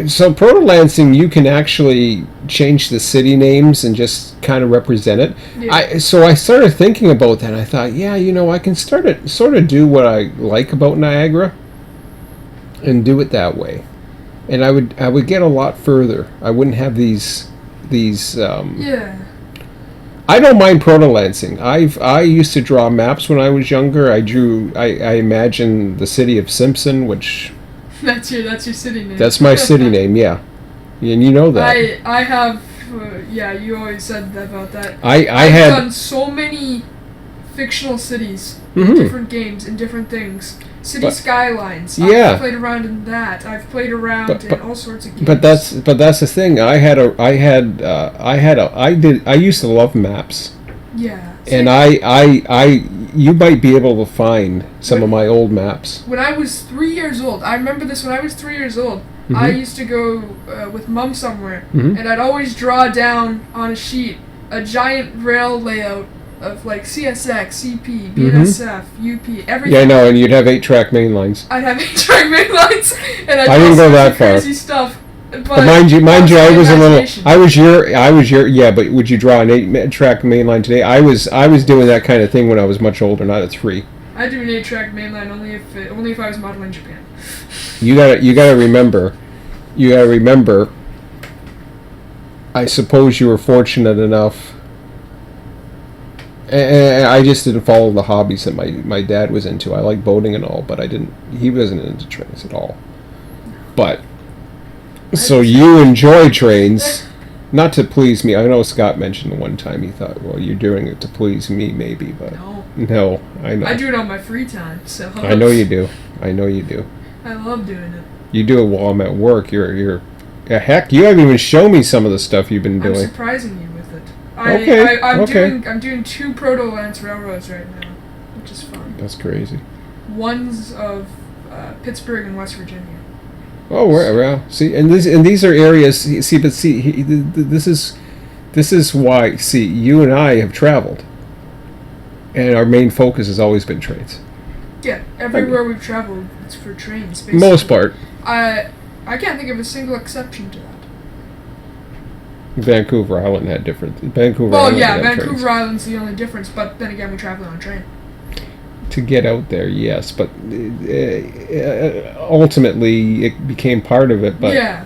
so protolancing you can actually change the city names and just kind of represent it. Yeah. So I started thinking about that. And I thought, I can sort of do what I like about Niagara, and do it that way, and I would get a lot further. I wouldn't have these. Yeah. I don't mind protolancing. I used to draw maps when I was younger. I imagine the city of Simpson, which. That's your city name. That's my city name, yeah. And you know that. I have, you always said about that. I've done so many fictional cities, mm-hmm. different games and different things. City Skylines. Yeah. I've played around in that. I've played around in all sorts of games. But that's the thing. I used to love maps. Yeah. And you might be able to find some of my old maps. When I was 3 years old, I remember this. When I was 3 years old, mm-hmm. I used to go with Mum somewhere, mm-hmm. and I'd always draw down on a sheet a giant rail layout of like CSX, CP, BNSF, mm-hmm. UP, everything. Yeah, I know, and you'd have 8-track main lines. I'd have 8-track main lines, and I didn't go that far. Crazy stuff. But mind you, I was a little. imagination. I was your. Yeah, but would you draw an 8-track mainline today? I was doing that kind of thing when I was much older, not a 3. I do an 8-track mainline only if I was modeling Japan. You gotta remember. I suppose you were fortunate enough. And I just didn't follow the hobbies that my dad was into. I like boating and all, but he wasn't into trains at all. But, so you enjoy trains, not to please me. I know Scott mentioned one time he thought, well, you're doing it to please me, maybe, but no, I know. I do it on my free time, so. I know you do. I love doing it. You do it while I'm at work. Heck, you haven't even shown me some of the stuff you've been doing. I'm surprising you with it. I'm doing 2 Protolance railroads right now, which is fun. That's crazy. One's of Pittsburgh and West Virginia. Oh, well, see, and these are areas. See, this is why. See, you and I have traveled, and our main focus has always been trains. Yeah, everywhere we've traveled, it's for trains. Basically. Most part. I can't think of a single exception to that. Vancouver Island had different. Vancouver Island's the only difference, but then again, we travel on train. To get out there, yes, but ultimately it became part of it. But yeah,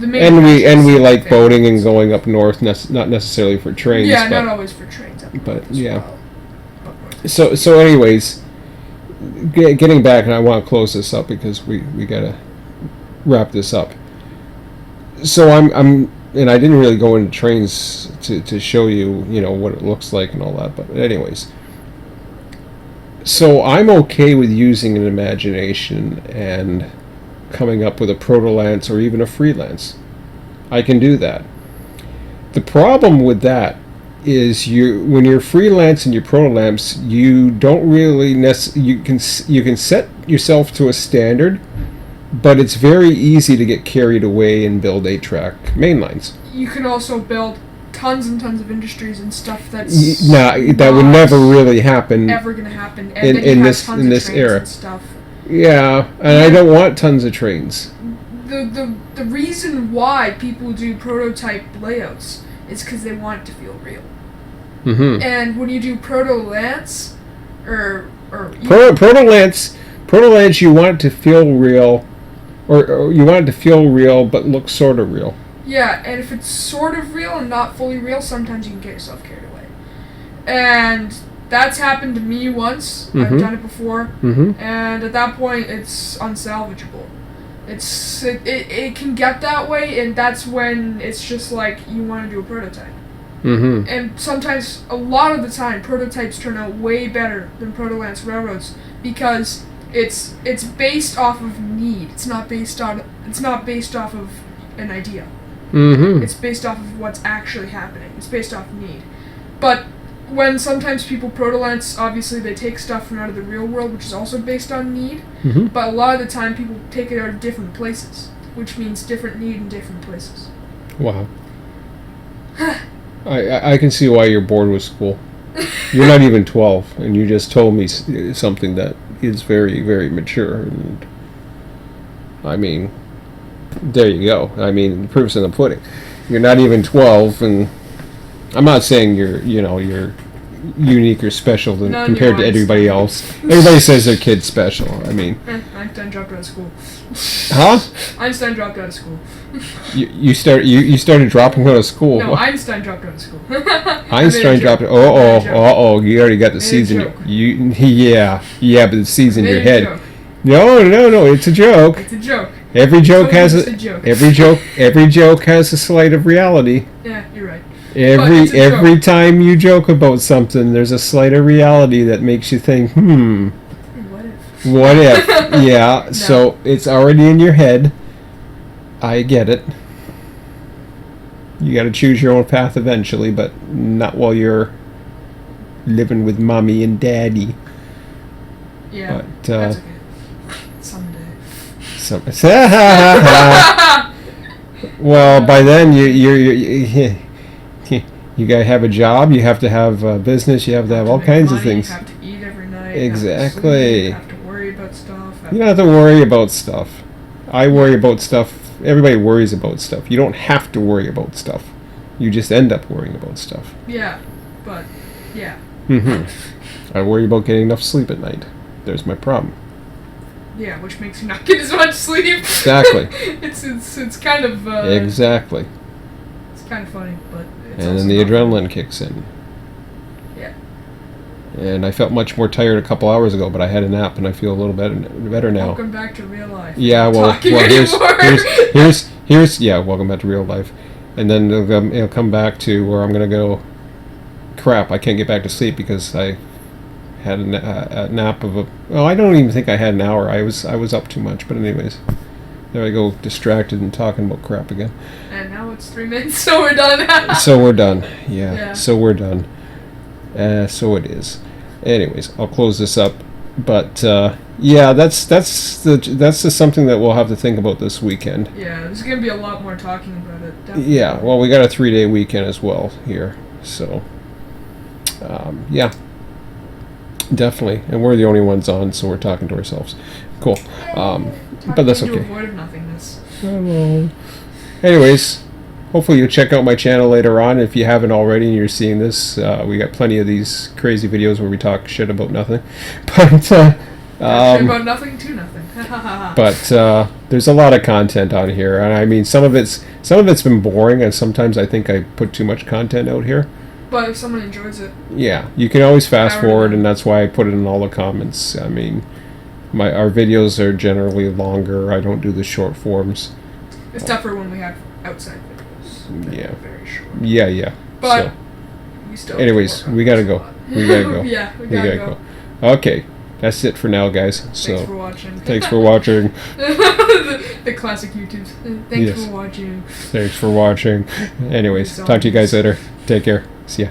and we like boating and going up north, not necessarily for trains. Yeah, but, not always for trains. But yeah. Well. So anyways, getting back, and I want to close this up because we gotta wrap this up. So I'm and I didn't really go into trains to show you what it looks like and all that, but anyways. So I'm okay with using an imagination and coming up with a Protolance or even a Freelance. I can do that. The problem with that is when you're Freelance and you're Protolance, you don't really you can set yourself to a standard, but it's very easy to get carried away and build 8-track mainlines. You can also build tons and tons of industries and stuff that would never really happen. Ever gonna happen in this era. And stuff. Yeah, and I don't want tons of trains. The reason why people do prototype layouts is because they want it to feel real. Mm-hmm. And when you do Protolance, Protolance, you want it to feel real, or you want it to feel real but look sort of real. Yeah, and if it's sort of real and not fully real, sometimes you can get yourself carried away. And that's happened to me once. Mm-hmm. I've done it before. Mm-hmm. And at that point, it's unsalvageable. It can get that way, and that's when it's just like you want to do a prototype. Mm-hmm. And sometimes, a lot of the time, prototypes turn out way better than Protolance railroads because it's based off of need. It's not based off of an idea. Mm-hmm. It's based off of what's actually happening. It's based off need. But when sometimes people Protolance, obviously they take stuff from out of the real world, which is also based on need. Mm-hmm. But a lot of the time people take it out of different places, which means different need in different places. Wow. I can see why you're bored with school. You're not even 12, and you just told me something that is very, very mature. And I mean, there you go. I mean, the proof's in the pudding. You're not even 12, and I'm not saying you're unique or special compared to everybody else. Everybody says their kid's special. I mean, Einstein dropped out of school. Huh? Einstein dropped out of school. You started dropping out of school. No, Einstein dropped out of school. Einstein dropped it. Oh! You already got the seeds in your. Yeah, but the seeds in your head. Joke. No, it's a joke. It's a joke. Every joke has a joke. Every joke has a slight of reality. Yeah, you're right. Every time you joke about something, there's a slight of reality that makes you think, What if? Yeah, no. So it's already in your head. I get it. You got to choose your own path eventually, but not while you're living with mommy and daddy. Yeah, but, that's okay. Someday. Well, by then you gotta have a job. You have to have a business. You have to have all kinds of things. You have to eat every night. Exactly. You have to worry about stuff. You don't have to worry about stuff. I worry about stuff everybody worries about stuff. You don't have to worry about stuff. You just end up worrying about stuff. Yeah, but yeah. I worry about getting enough sleep at night. There's my problem. Yeah, which makes you not get as much sleep. Exactly. it's kind of exactly. It's kind of funny, but it's And also then the not adrenaline kicks in. Yeah. And I felt much more tired a couple hours ago, but I had a nap and I feel a little better now. Welcome back to real life. Yeah, well, here's yeah, welcome back to real life. And then it'll come back to where I'm going to go, crap, I can't get back to sleep because I had a nap of I don't even think I had an hour. I was up too much, but anyways. There I go, distracted and talking about crap again. And now it's 3 minutes, so we're done. So we're done. Yeah. So we're done. So it is. Anyways, I'll close this up. But yeah, that's just something that we'll have to think about this weekend. Yeah, there's gonna be a lot more talking about it. Definitely. Yeah. Well, we got a 3-day weekend as well here, so yeah, definitely. And we're the only ones on, so we're talking to ourselves. Cool. But that's okay. Avoid nothingness. Hello. Anyways, hopefully you'll check out my channel later on. If you haven't already and you're seeing this, we got plenty of these crazy videos where we talk shit about nothing. But shit about nothing to nothing. but there's a lot of content on here, and I mean some of it's been boring, and sometimes I think I put too much content out here. But if someone enjoys it, yeah, you can always fast forward, and that's why I put it in all the comments. I mean, our videos are generally longer. I don't do the short forms. It's tougher when we have outside videos. Yeah. Very short. Yeah. But so, we still. anyways, we gotta go. We gotta go. Yeah, we gotta go. Okay, that's it for now, guys. So thanks for watching. Thanks for watching. the classic YouTubes. Thanks for watching. Thanks for watching. Anyways, talk to you guys later. Take care. See ya.